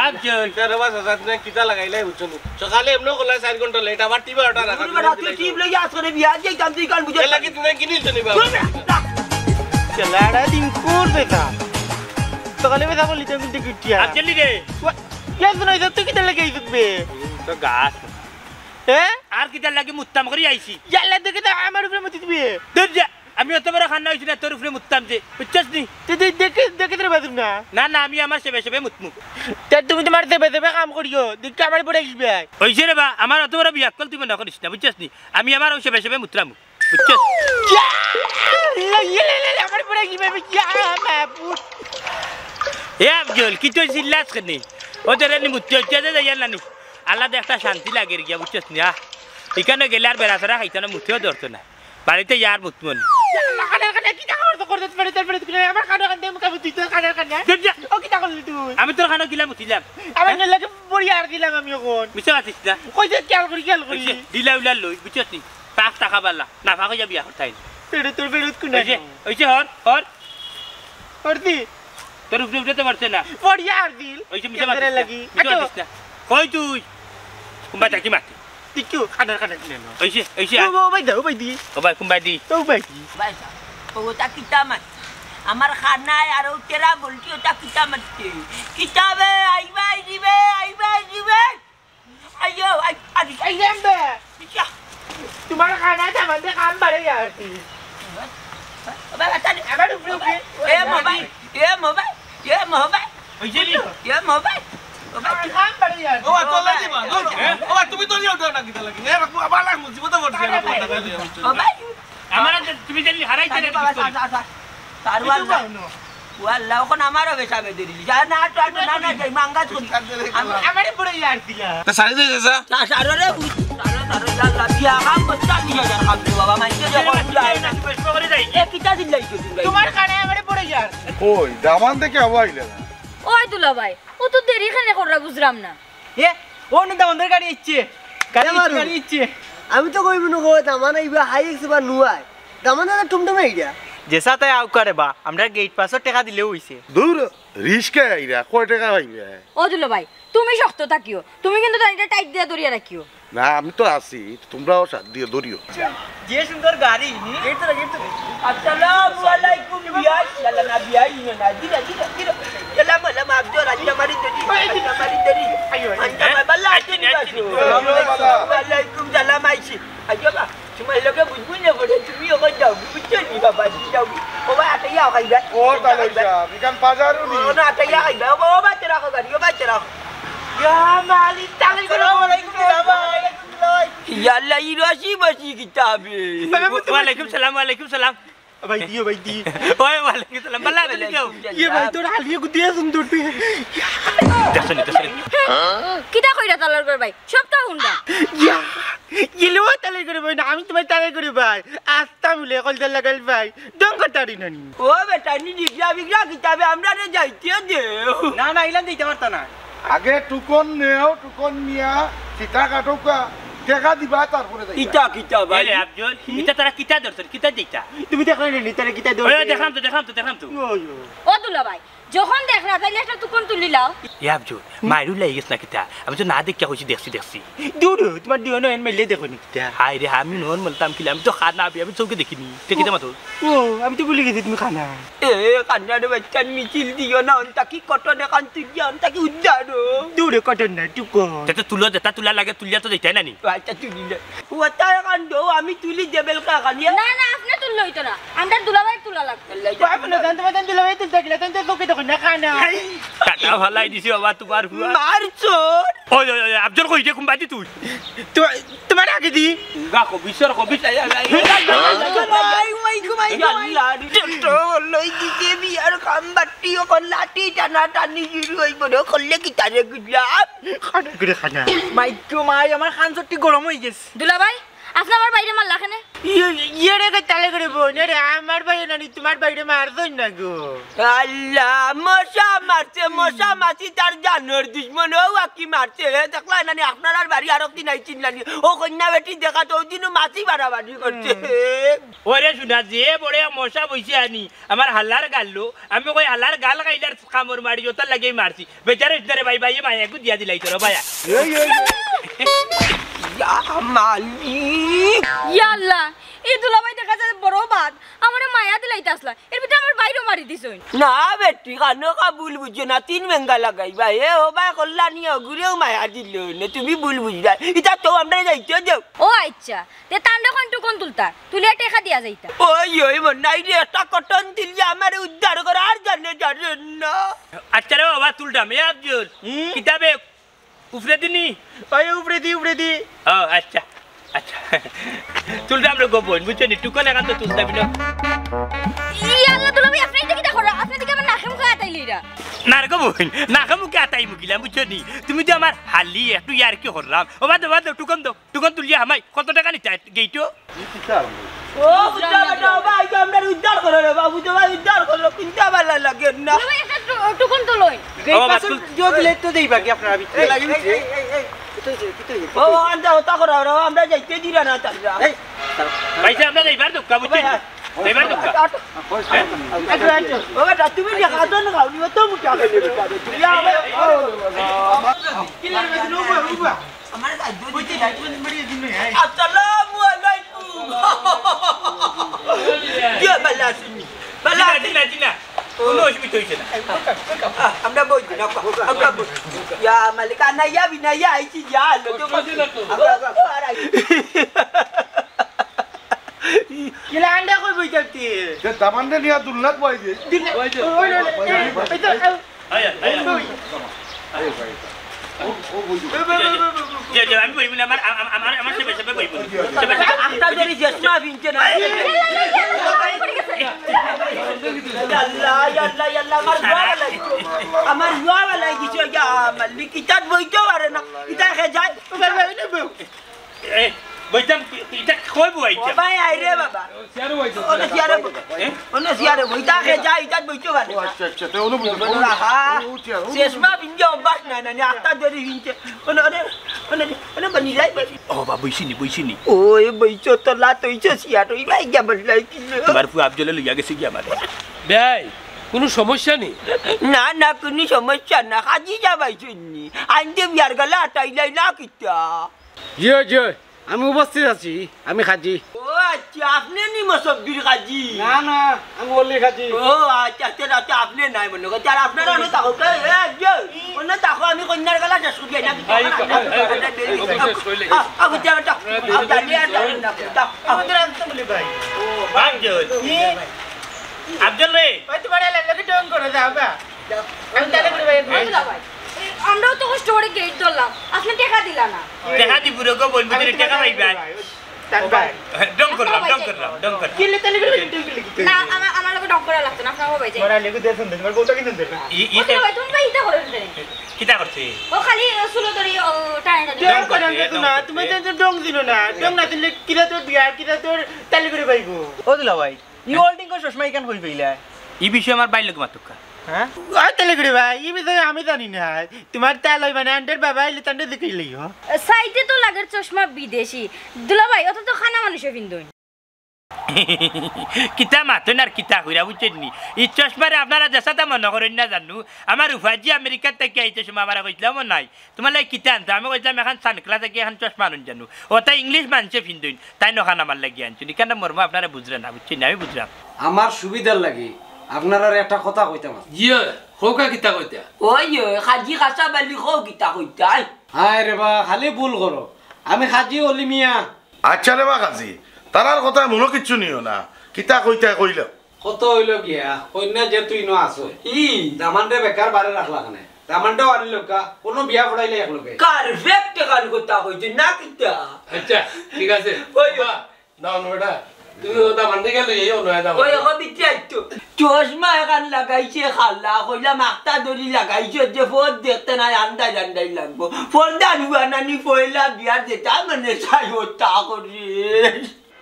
আব্দুল তারে বাস সাথে কিটা লাগাইলাই বুঝছো নি সকালে এমনো কলা 4 ঘন্টা লেট আবার টিবা ওটা রাখা তুই টিপ লইয়া আসরে বিয়া যাই কাম তুই কাল বুঝে লাগি তুমি কিনিছ নি বাবা চলাড়া দিন করবে তা সকালে বেদা বলি তুমি টিকিটিয়া আব্দুল রে কে শুনাই তুই কিটা লাগাই দিবে তো গাছ আর কিটা লাগি মুত্তাম করি আইছি ইয়াল্লা দেখে তো আমার উপরে মুতি দিবে দরজা আমি অত বড় খান্না হইছি না তোর উপরে মুত্তাম যে বুঝছস নি দেখে তোর বাথরুম না না আমি আমার সেবে মুতমু তে তুমি তোমার দেবে কাম করিও দেখে আমার পড়ে আসবে হইছে রে বা আমার অত বড় বিয়া কল তুমি না করিস না বুঝছস নি আমি আমার সেবে মুতরামু বুঝছস আমার পড়ে আসবে বাবু এ আব্দুল কি তুই জিল্লাস কেনে ওদের নি মুত্তে হচ্ছে দে ইয়ার নানি আল্লাহ দে একটা শান্তি লাগে গিয়া বুঝছস নি এখানে গেলে আর বেড়াছরা খাইতো না মুতেও ধরতো না বাড়িতে ইয়ার মুতমন আমি তোর খানো কিলা মুতিলাম মিছা আছিস না দিলা উলা লই বুঝছস নি 5 টাকা বালা না ফাঁকে যাবি এখন তাই ওইছে হর তোর উপরে তো মারছে না ওইছে মিছা মারছিস না কই তুই কুম্বা চাকি মারতে Tiku, kanan ni. Oishi. Oh, baik dah, baik di. Oh, baik kumbadi. Oh, baik di. Baik. Oh, tak kita mat. Amar khana yar tera bolti tak kita mat. Kita be, ai be. Ayo, ai lembe. Ya. तुम्हारा खाना था बंदे काम बड़े यार Abang kata ni, abang duduk. Mobil. Ye mobai. হইছে নি Ye mobai. খাম পাড়ি আর ও তোলা দিবা ও তুমি তো নিও না কিতা লাগি এ রাখবো আবার লাগবো জীবতে পড়ছে Mobai. আমার তুমি জানি হারাইতে রে Tarwal na. Wala ko na maro be sabe diri. Ya na to na na jai manga chun. আমারে পড়ে আর দিয়া তা সারি দে যা Sa saro re. Saro ya la biya ham ko ta diya jar ham baba mai ke ko jai na. প্রশ্ন করে যাই E kita din lai chu. তোমার কানে আমারে পড়ে আর কই দামান থেকে আবাইলে না ওই দুলা ভাই ও তো দেরি খানে করে বুঝলাম না এ ও না দামদার গাড়ি ইচ্ছে গাড়ি ইচ্ছে আমি তো কইব না গো দামান আইবা হাই এক্স বা নুয়াই দামান না টুমটুম আইয়া যেসা তাই আউ করে বা আমরা গেট পাসও টাকা দিলেও হইছে দূর রিস্কে আইরা কয় টাকা পাইবে ও দুলা ভাই তুমি শক্ত থাকিও তুমি কিন্তু তাইটা টাইট দিয়া ধরিয়া রাখিও না আমি তো আছি তোমরাও সাথ দিয়ে ধরিও যে সুন্দর গাড়ি গেট তো Assalamualaikum biya. Yalla na biya ina na. Dira. Yalla mala ma abdora ina mari dari. Mari dari. Ayo. Anta balla tini basu. Waalaikum salam aishi. Ayo ba. Cuma loge bunyi bode tumi ko jauh. Bucin ni baba jauh. Oba ataya kai ba. ও তালইসা বিকান বাজারও নি Oh na ataya kai ba. Oba tera ko gari. Oba tera. Ya mali talai ko. Yalla irosi basi kitabe. ওয়ালাইকুম সালাম ভাই দিও ওই ওয়ালাইকুম সালাম বালা তুমি কেউ ये भाई तो हालिए को दिया सुन दूर पे দেখছনি কিটা কইরা তালার করে ভাই সবটা হুন্ডা या ये लो তালে করে ভাই না আমি তোমার তালে করে ভাই আস্তা মিলে কলটা লাগাল ভাই ডং কাটারি নানি ও বেটা নি বিগলা কিতাবে আমরা রে যাইতে দে না না ইলান দিতে পারতা না আগে টুকন নেও টুকন নিয়া চিটা কাটুকা টাকা দিবা তারপরে যাই কিতা ভাই এই আব্দুল এটা তারা কিতা দর্শন কিতা দিতা তুমি দেখো নি তারে কিটা দো ওই দেখাম তো ও দুলা ভাই যখন দেখরা তাইলে একটা তুকন তুলি লাও এই আব্দুল মাইরু লাগি গেছ না কিতা আমি তো না দেখিয়া হইছি দেখছি দূর তোমার দিও না এন মেলে দেখো নি কিটা হাই রে আমি নন মলতাম কিলা আমি তো খানা আমি চৌকে দেখিনি কিতা মাতো ও আমি তো ভুলে গেছি তুমি খানা এ কান্নারে বাচ্চান মিছিল দিও না অন্তা কি কটনে কান তুই অন্তা কি উদ্দারো দূরে কটন না টুকন তেতে তুলা লাগে তুলিয়া তো যাইতাই নানি আচ্ছা তুলিলে ওটা কান দো আমি তুলি দেবেল কা কানিয়া না না আপনি তুললো হইতো না আমরা দুলা ভাই তুলা লাগতো বাবা না জানতে পারেন দিলে তুই দেখলে তুই তোকে দেখো না খানা কাটা ভালাই দিছি বাবা তোমার হুয়া মারছো ওই আব্দুল কইতে কুম্বাতি তুই তোমার আগে দি গা কো বিশ্বর কো বিশ্বর ভাই ঘুমাই তো লই দিতে বিয়ার কাম বাটিও কোন লাঠি টানা শুরু হইব রে করলে কি তারে গুলাম খানা করে খানা মাইকো মাই আমার খান সত্যি গরম হয়ে গেছে দুলা ভাই আপনি আমার বাইরে মারলা কেন ইয়ে রে তালে করে বোন রে আমার বাইরে নানি তোমার বাইরে মারছই না গো আল্লাহ মশা মাছি তার জানোর দুশ্মন ও কি মারছে দেখলা নানি আপনার আর বাড়ি আর দিন নাই চিনলানি ও কন্যা বেটি দেখা তো দিনও মাছি বাড়াবাড়ি করছে ওরে শুনা যে বড়ে মশা বইছে আনি আমার হাল্লার গাললো আমি কই হাল্লার গাল গাইলার কামর মারি ওটা লাগেই মারছি বেচারে ইতরে ভাই মায়া কু দিয়া দিলাই তোর ভাইয়া মালিক ইয়াল্লাহ এই দুলা ভাই দেখা যায় বড় বাদ আমারে মায়া দিলাইতে আসলা এর ভিতরে আমার বাইরে মারি দিছই না বেটি কানো কাবুল বুঝছো না 3 মেঙ্গা লাগাইবা এ ও বা কল্যাণী গুরেও মায়া দিল না তুমি ভুল বুঝলা এটা তো আমরা যাইতে দেও ও আচ্ছা তে তান্ডে কোন টুকন তুলতা তুলিয়া টাকা দিয়া যাইতা ওই মনাই রে একটা কটন দিলি আমারে উদ্ধার করা আর জানে না আচ্ছা রে বাবা তুলডাম এ আব্দুল কিতাবে উপরে দিনি ওই উপরে দি ও আচ্ছা তুলডাম রে গোবন বুঝছো নি টুকন একান্ত তুলতাবি না ইয়াল্লাহ দুলা ভাই আপনি দেখি দেখো আপনি দেখি আমার নাখম খায় তাইলিরা না রে গোবন নাকামুকে আতাই মুকিলাম বুঝছো নি তুমি তো আমার হালি একটু ইয়ার কি করলাম ও বাদ টুকন তুলিয়া হামাই কত টাকা নিতে গেইটো ও বুঝা বেটা ভাই আমরা উদ্ধার করো রে বাবু তো ভাই উদ্ধার করো কিনতে ভালো লাগে না দুলা ভাই একটা টুকন তুলই গেই পাশে জো দিলে তো দেই বাকি আপনারা ভিতরে লাগি ও আন্দা ওটা করো রে আমরা যাইতে দিরা না তারা পয়সা আমরা দেইবার দক্কা বুঝছো দেইবার দক্কা ও বেটা তুমি দেখা তো না খাওনি তো মুটা গেলে বেটা তুমি আবে কি লাগবে নুবা আমার কাজ বুঝতে যাই কোন বড়ি দিন নাই আসসালামু আলাইকুম কে বালা চিনা কোনো অসুবিধা হইছে না আমরা বইছি না আমরা বই ইয়া মালিকা না ইয়া বিনা ইয়া আইছি ইয়া লো তো কিলা আন্ডা কই বইতাতি যে দামানটা নিয়া দুলনাথ বই দে আমি বইবি না আমার সে বেশি বইবি আটা ধরে চশমা ভিনছে না আল্লাহ আল্লাহ আল্লাহ আমার জোয়া লাগিছে ইয়া মালিক ইটা বইতো পারে না ইটা খে যায় বইতাম এটা কই বইতাম ভাই আইরে বাবা ওনে সিয়ারে বইতা খে যায় ইটা বইতো পারে আচ্ছা আচ্ছা তে ওনো বুঝো চশমা ভিনছে বাস না না আটা ধরে ভিনছে ওনে বনি যাই ও বাবা বইছিনি ওই বইছো তো লা তইছো সিয়া তো ভাই গা বলাই কি তোমার ফু আফজলে লইয়া গেছে কি আমার ভাই কোনো সমস্যা নেই না না কোনো সমস্যা না হাজি যাবাইছনি আনতে বিয়ার গলা আটাইলাই না কিটা জিও জিও আমি উপস্থিত আছি আমি খাজি ও আচ্ছা আপনি নি মসব্বির কাজী না না আমি বললি খাজি ও আচ্ছা আচ্ছা আপনি নাই মনে করতে আর আপনারা অনেক তাকো অন্য তাকো আমি কন্যার গলা শেষ করি না আফজল রে আমরাও তো কষ্ট করে গেট ধরলাম আপনি টাকা দিলা না টাকা দিব রে গো বলবি টাকা পাইবা ডং করলাম না আমার লগে ডক করা লাগতো না আপনার ভাই যাই মোরা লেগু দেন তোমার বউটা কি দেন তুমি ভাই ইটা করেন কিটা করছে ও খালি সুলো ধরে টানা ডং করেন না তুমি তো ডং দিনো না ডং না দিলে কিরা তোর বিয়ার কিরা তোর তালি করে পাইবো ও দিলা ভাই ই হোল্ডিং কো চশমা কেন কই পাইলা এই বিষয়ে আমার বাইর লোক মাতুকা হ্যাঁ আর তালি করে ভাই এই বিষয়ে আমি জানি না তোমার তাল হই মানে আন্ডার বাবা ইলে তান্ডে দেখাইলাই হো সাইডে তো লাগের চশমা বিদেশি দুলা ভাই অত তো খানা মানুষে বিন্দুন কিতা মাতুন আর কিতা কইরা বুঝছেননি এই চশমারে আপনারা দেশাতে মনে করেন না জানো আমার উফাজি আমেরিকার থেকে আইতে সময় আমার কইলাম নাই তোমার লাগে কিতা আনতো আমি কইলাম এখন সানক্লা থেকে এখন চশমা আনুন জানো ওটা ইংলিশ মানছে ফিন্দুন তাই নখান আমার লাগি আনছুন কেন মর্ম আপনারা বুঝলেন না বুঝছেন আমি বুঝলাম আমার সুবিধার লাগি আপনারা একটা কথা কইতাম জিও হোকা কিতা কইতা ওই হাজি খাসা বালি খো কিতা কইতাই হায় রে বা খালি ভুল করো আমি খাজি হলি মিয়া আচ্ছা রে বা কাজী তারার কথা মনে কিচ্ছু নিও না কিতা কইতা কইল কত হইল গিয়া কন্যা যে তুই ন আছো ই দামানরে বেকার বারে রাখলা কানে দামানটাও আনি লোকা কোনো বিয়া পড়াইলে এক লোকে পারফেক্ট গান কথা কইছে না কিতা আচ্ছা ঠিক আছে বাবা নাও নডা তুমি ওটা মানতে গেলে এই নয় দাম ওই হবি চাইতো চশমা এখন লাগাইছে খালা কইলা মাথা ধরি লাগাইছে যে ফোন দেখতে না আন্দাই লাগবো ফোন দানুয়া নানি পয়লা বিয়ার যেটা মানে চাই ওটা করি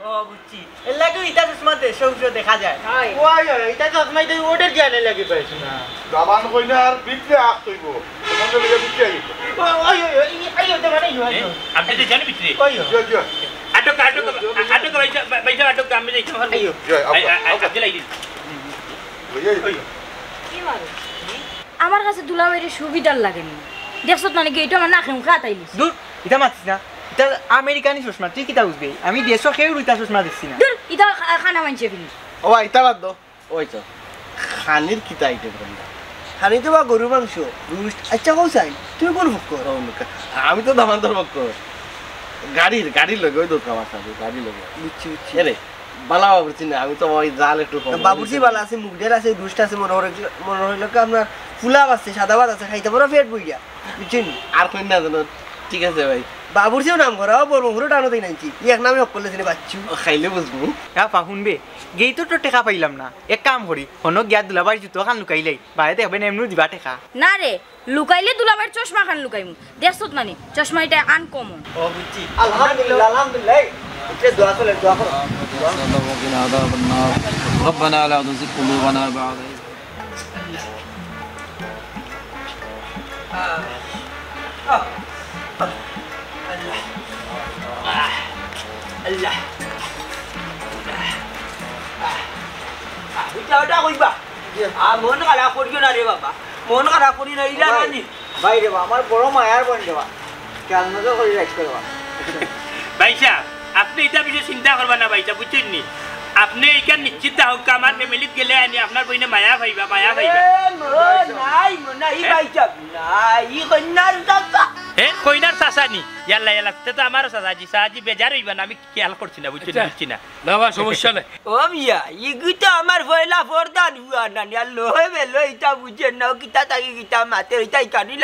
ও বুঝছি এর লাগে ইটা চশমা দে সৌজ দেখা যায় ওই ইটা চশমা ইটা ওডের জানে লাগি পাইছ না দামান কইনা আর বিটে আখ কইব তোমাদের লাগে বিটে আইব ওই আইও দে মানে ইও আপনি যে জানেন বিটে ওই জয় আটক বাইজা আটক আমি দেখতে পারবো আইও আপনি লাগি কি মারো আমার কাছে দুলা ভাইরে সুবিধার লাগে না দেখছ মানে গেইটা আমার নাকে মুখে আতাইলিস দূর ইটা মাতিস না এটা আমেরিকানি চশমা তুই কিতা বুঝবি আমি দেশো কেউ ইটা চশমা দিচ্ছি না দূর ইটা খানা মানছে ফিনি ও ইটা বাদ দো ওই তো খানির কিতা আইটেম করি খানি তো বা গরু মাংস আচ্ছা কও চাই তুই কোন ভোগ কর আমি তো দামান্তর ভক্ত গাড়ির লগে ওই দোকান আছে গাড়ি লগে বুঝছি বুঝছি রে বালা বাবুরছি না আমি তো ওই জাল একটু বাবুরচি বালা আছে মুগডের আছে দুষ্ট আছে মনে হইল আপনার ফুলাব আছে সাদা ভাত আছে খাইতে পারো পেট বইয়া বুঝছেন আর কই না জানো ঠিক আছে ভাই বাবুরচিও নাম করা বড় টানো দেই নাকি এক নামে সকলে চিনি বাচ্চু খাইলে বুঝবো হ্যাঁ পা শুনবে গেই তো টেকা পাইলাম না এক কাম করি হন গিয়া দুলাবার জুতো খান লুকাইলাই বাইরে দেখবেন এমনি দিবা টেকা না রে লুকাইলে দুলাবার চশমা খান লুকাইমু দেখছ মানে চশমা এটা আনকমন ও বুঝছি আলহামদুলিল্লাহ এটা দোয়া চলে দোয়া করো ربنا لا تزغ قلوبنا بعد আল্লাহ ওটা কইবা মন খারাপ করিও না রে বাবা মন খারাপ করি না ইলা নানি ভাই রে আমার বড় মায়ার বোন দেবা কেন না করে রাখতে দেবা ভাইসা আপনি এটা বিষয়ে চিন্তা করবা না ভাইসা বুঝছেন নি আপনি এইখান নিশ্চিত হোক আমার ফ্যামিলিত গেলে আনি আপনার বইনে মায়া ভাইবা নাই নাই ভাই যাব নাই কন্যার দাদা কইনার চাচা নি ইয়াল্লা ইয়াল্লা তে তো আমারও চাচাজি চাচাজি বেজার হইবা না আমি খেয়াল করছি না বুঝছি না না বা সমস্যা নাই ও মিয়া ইগুতো আমার পয়লা ফরদান হুয়া না আল্লাহ বেলো এটা বুঝে না কিতা তাকি কিতা মাতে এটা ইকানি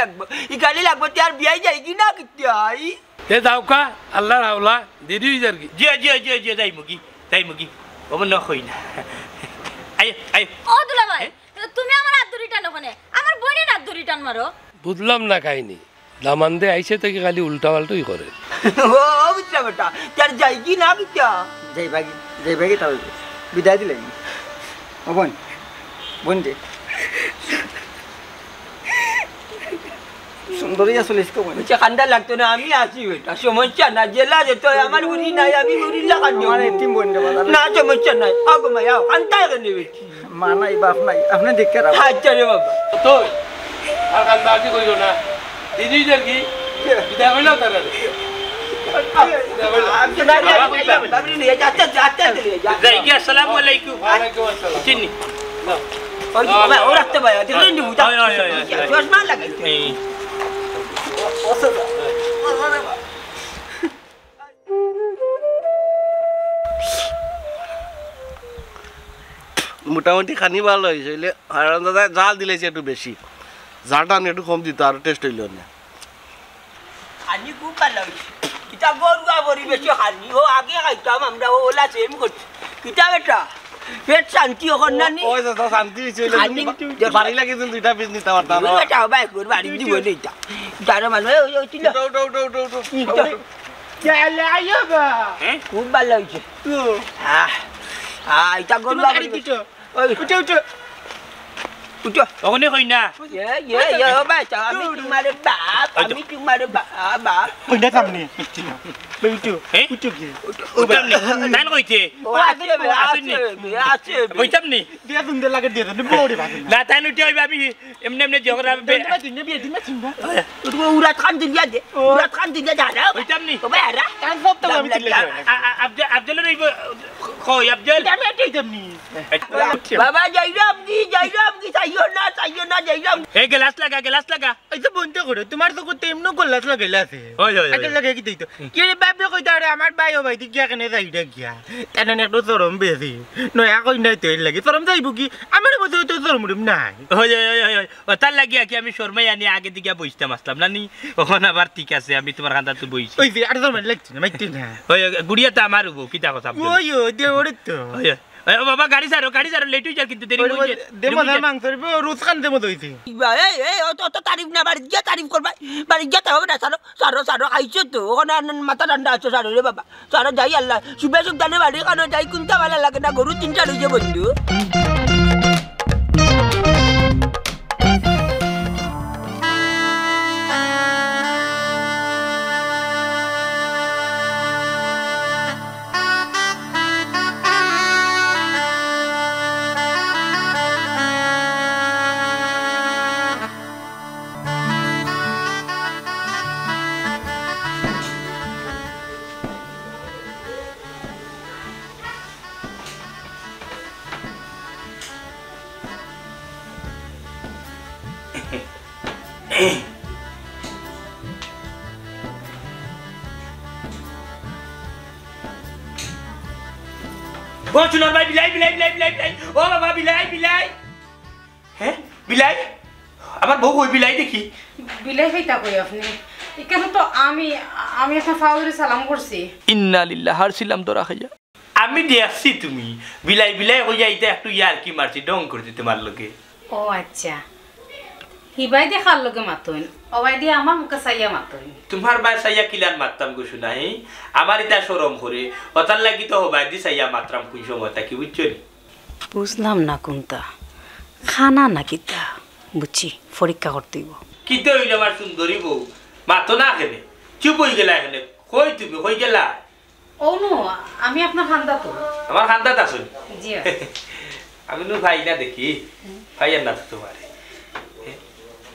লাগবো তার বিয়াই যাই কি না কিতাই এ যাও কা আল্লাহর হাওলা দেরি হই যারকি জি যাই মুগি ও মন কই না আই ও দুলা ভাই তুমি আমার হাত ধরি টানো কোনে আমার বইনের হাত ধরি টান মারো বুঝলাম না কাহিনী দামান্দে আইছে থেকে খালি উল্টা পাল্টাই করে ও বুঝলা বেটা তার যাই কি না কিতা যাই ভাগি তাহলে বিদায় দিলেন ও বোন যে সুন্দরী আসলে ইসকো বোন কান্দা লাগতো না আমি আছি বেটা সমস্যা না জেলা যেত আমার বুড়ি নাই আমি বুড়ি লাগান মানে টিম বোন না সমস্যা নাই আগো মায়া কান্তা কেনে বেটি মা নাই বাপ নাই আপনি দেখতে রাখো আচ্ছা রে বাবা তো আর কান্দা কি কইলো না দিদি যারকি বিদায় হইলো তারা আসসালামু আলাইকুম ওয়ালাইকুম আসসালাম চিনি ও রাখতে ভাই দেখলেন নি বুঝা চশমা লাগাই মোটামুটি খানি ভালো হয়েছে হারান দাদা জাল দিলেছে একটু বেশি জালটা আমি একটু কম দিত আরো টেস্ট হইল না খানি খুব ভালো হয়েছে কিতা গরুয়া বড়ি বেশি খানি ও আগে খাইতাম আমরা ওলা সেম করছি কিতা বেটা পেট শান্তি এখন না নি ওই দাদা শান্তি হয়েছে বাড়ি লাগে কিন্তু দুইটা পিস নিতে পারতাম না বেটা ভাই কোর বাড়ি দিব নেইতা যারা মানে ওই ছিল চলে আইও বা খুব ভালো হয়েছে এটা গরুয়া বড়ি ওই উঠো ওখানে কই না বাচ্চা আমি তোমার বাপ কইনা সামনে বেইটো উঠো কি নান কইতে আছে কইতাম নি দিয়া সুন্দর লাগে দিয়া নি বড়ি ভাগে না তাই নুটি হইবা আমি এমনি জগরা দিনে বিয়ে দিনে চিন্তা উড়াত খান দিন যা না কইতাম নি তবে আরা কান সব তো আমি চিল্লে আব্দুল রইব কই আব্দুল আমি এটাই জানি বাবা যাইরাম কি চাইও না যাইরাম এ গ্লাস লাগা এই তো বন্ধ করো তোমার তো করতে এমন গলাস লাগাইলা আছে ওই আগে লাগে কি দিতো কি রে বাপ কইতা রে আমার ভাই ও ভাই গিয়া কেনে যাইডা গিয়া তেনে একটু চরম বেশি নয়া কই নাই তেল লাগে চরম যাইবো কি আমার মতো তো চরম নাই ওই তার লাগিয়া কি আমি শর্মাই আনি আগে দিকে বইতাম আসলাম না নি ওখানে আবার ঠিক আছে আমি তোমার কান্দা তো বইছি ওই যে আর চরম লাগছে না মাইতে না ওই গুড়িয়া তো আমার হবো কিতা কথা ওই দে ওরে তো ও বাবা গাড়ি সারো লেট হই যা কিন্তু দেরি হই দে মজা মাংস রোজ খান দে মতো হইছে এই অত তারিফ না বাড়ি গিয়া তারিফ করবা বাড়ি গিয়া হবে না সারো আইছো তো ওখানে মাথা ঠান্ডা আছো সারো রে বাবা সারো যাই আল্লাহ শুভে সুখ বাড়ি কানো যাই কোনটা ভালো লাগে না গরু তিনটা রয়েছে বন্ধু ও চুনার ভাই বিলাই ও বাবা বিলাই হ্যাঁ বিলাই আমার বউ কই বিলাই দেখি বিলাই হইতা কই আপনি এখানে তো আমি এখন ফাউরে সালাম করছি ইন্না লিল্লাহ হারছিলাম তোরা খাইয়া আমি দেখছি তুমি বিলাই কই যাইতে একটু ইয়ার কি মারছি ডং করতে তোমার লগে ও আচ্ছা হিবাই দেখার লগে মাতইন অবাই দিয়ে আমার মুখে চাইয়া মাতইন তোমার বাই সাইয়া কিলান মারতাম গো শুনাই আমার এটা শরম করে ওতার লাগি তো হবাই দি সাইয়া মাত্রাম কুই সময়টা কি বুঝছো বুঝলাম না কোনটা খানা না কিতা বুঝছি পরীক্ষা করতেইব কিতে হইল আমার সুন্দরী বউ মাতো না খেলে চুপ হয়ে গেলা এখানে কই তুমি কই গেলা ও নো আমি আপনার খান্দা তো আমার খান্দাত আছো জি আমি নো ভাই না দেখি ভাই না তো তোমার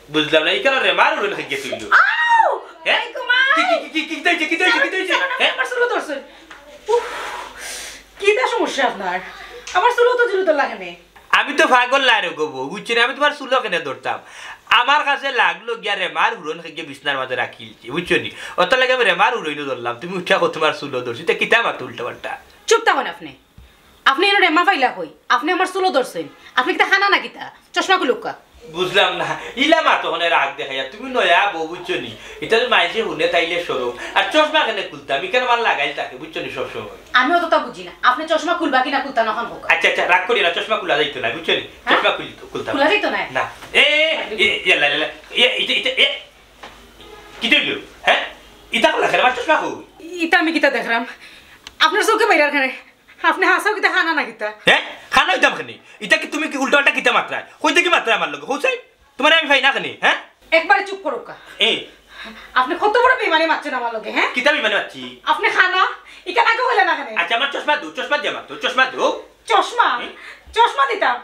বুঝলাম না এই কারণে মারো না খাইয়ে তুইলো হ্যাঁ কি কিটা সমস্যা আপনার আমার চুলো তো লাগে না আমি তো পাগল লারে গো বউ বুঝছেন আমি তোমার চুলো কেন ধরতাম আমার কাছে লাগলো গিয়া রেমার হুরন খেয়ে বিছনার মাঝে রাখিলছি বুঝছো নি অত লাগে আমি রেমার হুরইন ধরলাম তুমি উঠা তোমার চুলো ধরছি তা কিতা মাতো উল্টা পাল্টা চুপ থাকুন আপনি এনে রেমা পাইলা কই আপনি আমার চুলো ধরছেন আপনি কিতা খানা না কিতা চশমা গুলুকা বুঝলাম না ইলা মাতো হনে রাগ দেখাইয়া তুমি নয়া বউ বুঝছো নি এটা তো মাইসে হুনে তাইলে সরো আর চশমা কেন খুলতাম আমি কেন মার লাগাইল তাকে বুঝছো নি সব সময় আমি অতটা বুঝি না আপনি চশমা খুলবা কিনা খুলতা না এখন হোক আচ্ছা আচ্ছা রাগ করি না চশমা খুলা যাইতো না বুঝছো নি চশমা খুলতাম খুলা যাইতো না না লা লা এটা কি দিলো হ্যাঁ এটা খোলা কেন আমার চশমা খুল ইটা আমি কিতা দেখলাম আপনার চোখে বাইরার খানে আপনি হাসাও কিতা খানা না কিতা হ্যাঁ খানা হইতাম খানি এটা কি তুমি কি উল্টা উল্টা কিতা মাত্রা কইতে কি মাত্রা আমার লগে হোসাই তোমার আমি ভাই না খানি হ্যাঁ একবারে চুপ করো কা আপনি কত বড় বেমানি মারছেন আমার লগে হ্যাঁ কিতা বেমানি মারছি আপনি খানা ইকা আগে হইলা না খানে আচ্ছা আমার চশমা দিয়া মাত্র চশমা দিতাম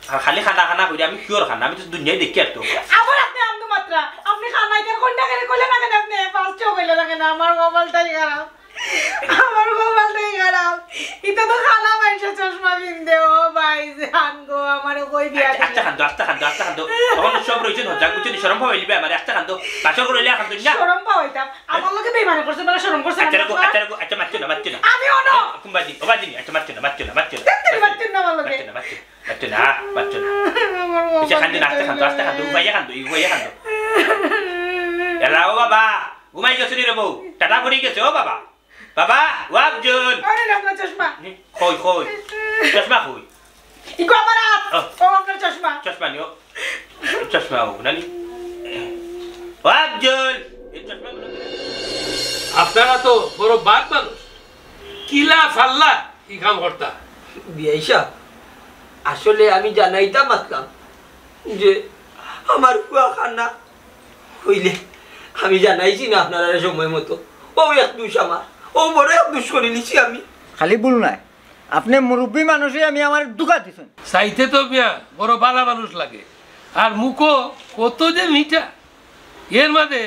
আর খালি খানা কইরা আমি কিওর খানা আমি তো দুনিয়ায় দেখি আর তো আবার আপনি আমদু মাত্রা আপনি খানা কেন কন্যা কেন কইলা না কেন আপনি ফার্স্ট কইলা না কেন আমার মোবাইলটাই খারাপ এটা তো খানা মাইসা চশমা বিন্দে ও ভাই জান গো আমারে কই বিয়া আচ্ছা খান দো তখন সব রইছে না জাগ বুঝনি শরম পাইলি আমার আচ্ছা খান দো বাসর করে লিয়া খান তো না শরম পাইতাম আমার লগে বেইমানি করছে মানে শরম করছে আচ্ছা মারছ না আমি অনো কুম্বাজি আচ্ছা মারছ না মারছ না আমার লগে মারছ না আচ্ছা খান দিন আস্তে খান দো ভাইয়া খান দো এলা ও বাবা ঘুমাই গেছ নি রে বউ টাটা পড়ি গেছে ও বাবা ওয়াবজুল আরে না চশমা কই চশমা কই ইকো আমার ও আপনার চশমা নিও চশমা ও নানি ওয়াবজুল এই চশমা গুলো আপনারা তো বড় বাদ মানুষ কিলা ফাল্লা কি কাম করতা বিয়াইশা আসলে আমি জানাইতাম আসলাম যে আমার কুয়া খানা হইলে আমি জানাইছি না আপনারা সময় মতো ও এক দুষ আমার ও বড় এক দুষ করে নিছি আমি খালি ভুল নাই আপনি মুরব্বী মানুষই আমি আমার দুকা দিছেন চাইতে তো মিয়া বড় বালা মানুষ লাগে আর মুখো কত যে মিঠা এর মাঝে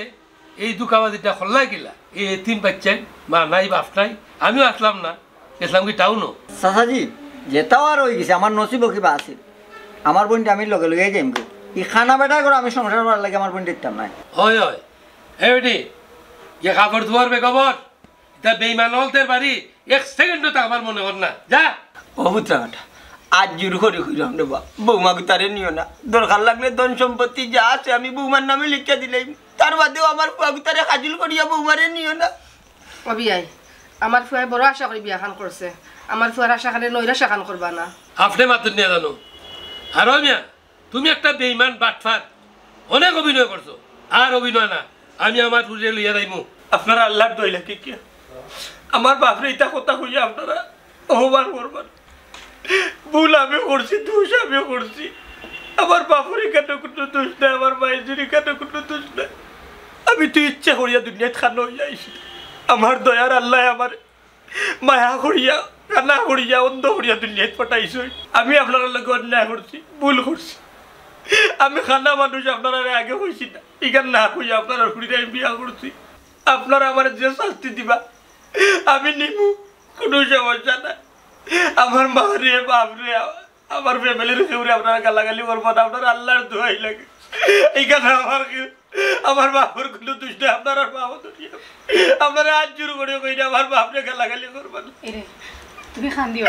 এই দুকাবাদিটা খোল্লাই গেলা এই তিন বাচ্চাই মা নাই বাপ নাই আমিও আসলাম না গেছিলাম কি টাউনও চাচাজি যেটাও আর হয়ে গেছে আমার নসিব কিবা আছে আমার বোনটা আমি লগে লগে যাইম গো এই খানা বেটা করে আমি সংসার করার লাগে আমার বোন দেখতাম নাই হয় বেটি ইয়ে কাপড় ধোয়ার বেগবর এটা বেইমান হলতের বাড়ি এক সেকেন্ডও তো আমার মনে হল না যা অবুত্রাটা আজ জোর করে কইলাম রে বৌমাকে তারে নিও না দরকার লাগলে ধন সম্পত্তি যা আছে আমি বৌমার নামে লিখে দিলাম তার বাদেও আমার ফুয়াকে তারে হাজিল করিয়া বৌমারে নিও না অবিয়াই আমার ফুয়াই বড় আশা করে বিয়া খান করছে আমার ফুয়ার আশা খানে নইরা শাখান করবা না আপনি মাত্র নিয়ে জানো আর মিয়া তুমি একটা বেইমান বাটফার অনেক অভিনয় করছো আর অভিনয় না আমি আমার ফুজে লইয়া যাইমু আপনারা আল্লাহর দইলা কি কি আমার বাপরে ইটা কথা কইয়া আপনারা অহমান করবেন ভুল আমি করছি দোষ আমি করছি আমার বাপরে কেন কোনো দোষ নাই আমার মায়ের কেন কোনো দোষ নাই আমি তো ইচ্ছা করিয়া দুনিয়াত খানো হইয়া আইছি আমার দয়ার আল্লাহ আমার মায়া করিয়া কান্না করিয়া অন্ধ করিয়া দুনিয়াত পাঠাইছ আমি আপনার লগে অন্যায় করছি ভুল করছি আমি খানা মানুষ আপনারা আগে হয়েছি না এখান না হইয়া আপনারা ঘুরিয়ে আমি বিয়া করছি আপনারা আমার যে শাস্তি দিবা আমি নিমু কোনো সমস্যা না আমার মা রে বাপ রে আমার ফ্যামিলির কেউ আপনারা গালাগালি করবেন আপনার আল্লাহর দোয়াই লাগে এইখানে আমার বাপের কোনো দোষ নেই আপনার বাবা দুনিয়া আপনারা আজ জোর করে কইরা আমার বাপরে গালাগালি করবেন তুমি খান দিও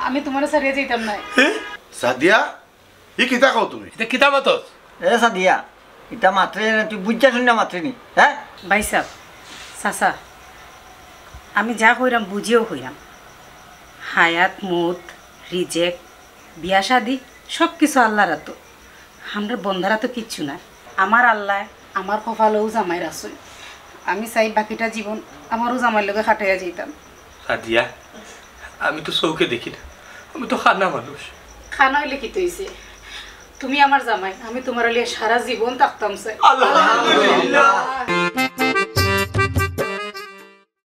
আমি তোমার সারিয়ে যাইতাম না সাদিয়া ই কিতা কও তুমি এটা কিতা মতো এ সাদিয়া এটা মাত্রে তুই বুঝছা শুনিয়া মাত্রে নি হ্যাঁ ভাই সাহেব চাচা আমি যা কইরাম বুঝিও কইরাম হায়াত মত রিজেক্ট বিয়া শাদি সব কিছু আল্লাহর হাতে আমরা বন্ধারা তো কিচ্ছু না আমার আল্লাহ আমার কপালেও জামাইর আছে আমি চাই বাকিটা জীবন আমারও জামাইর লগে খাটাইয়া যেতাম সাদিয়া আমি তো চৌকে দেখি না আমি তো খানা মানুষ খানা হইলে কি তৈছে তুমি আমার জামাই আমি তোমার লিয়ে সারা জীবন থাকতাম চাই আল্লাহুম্মা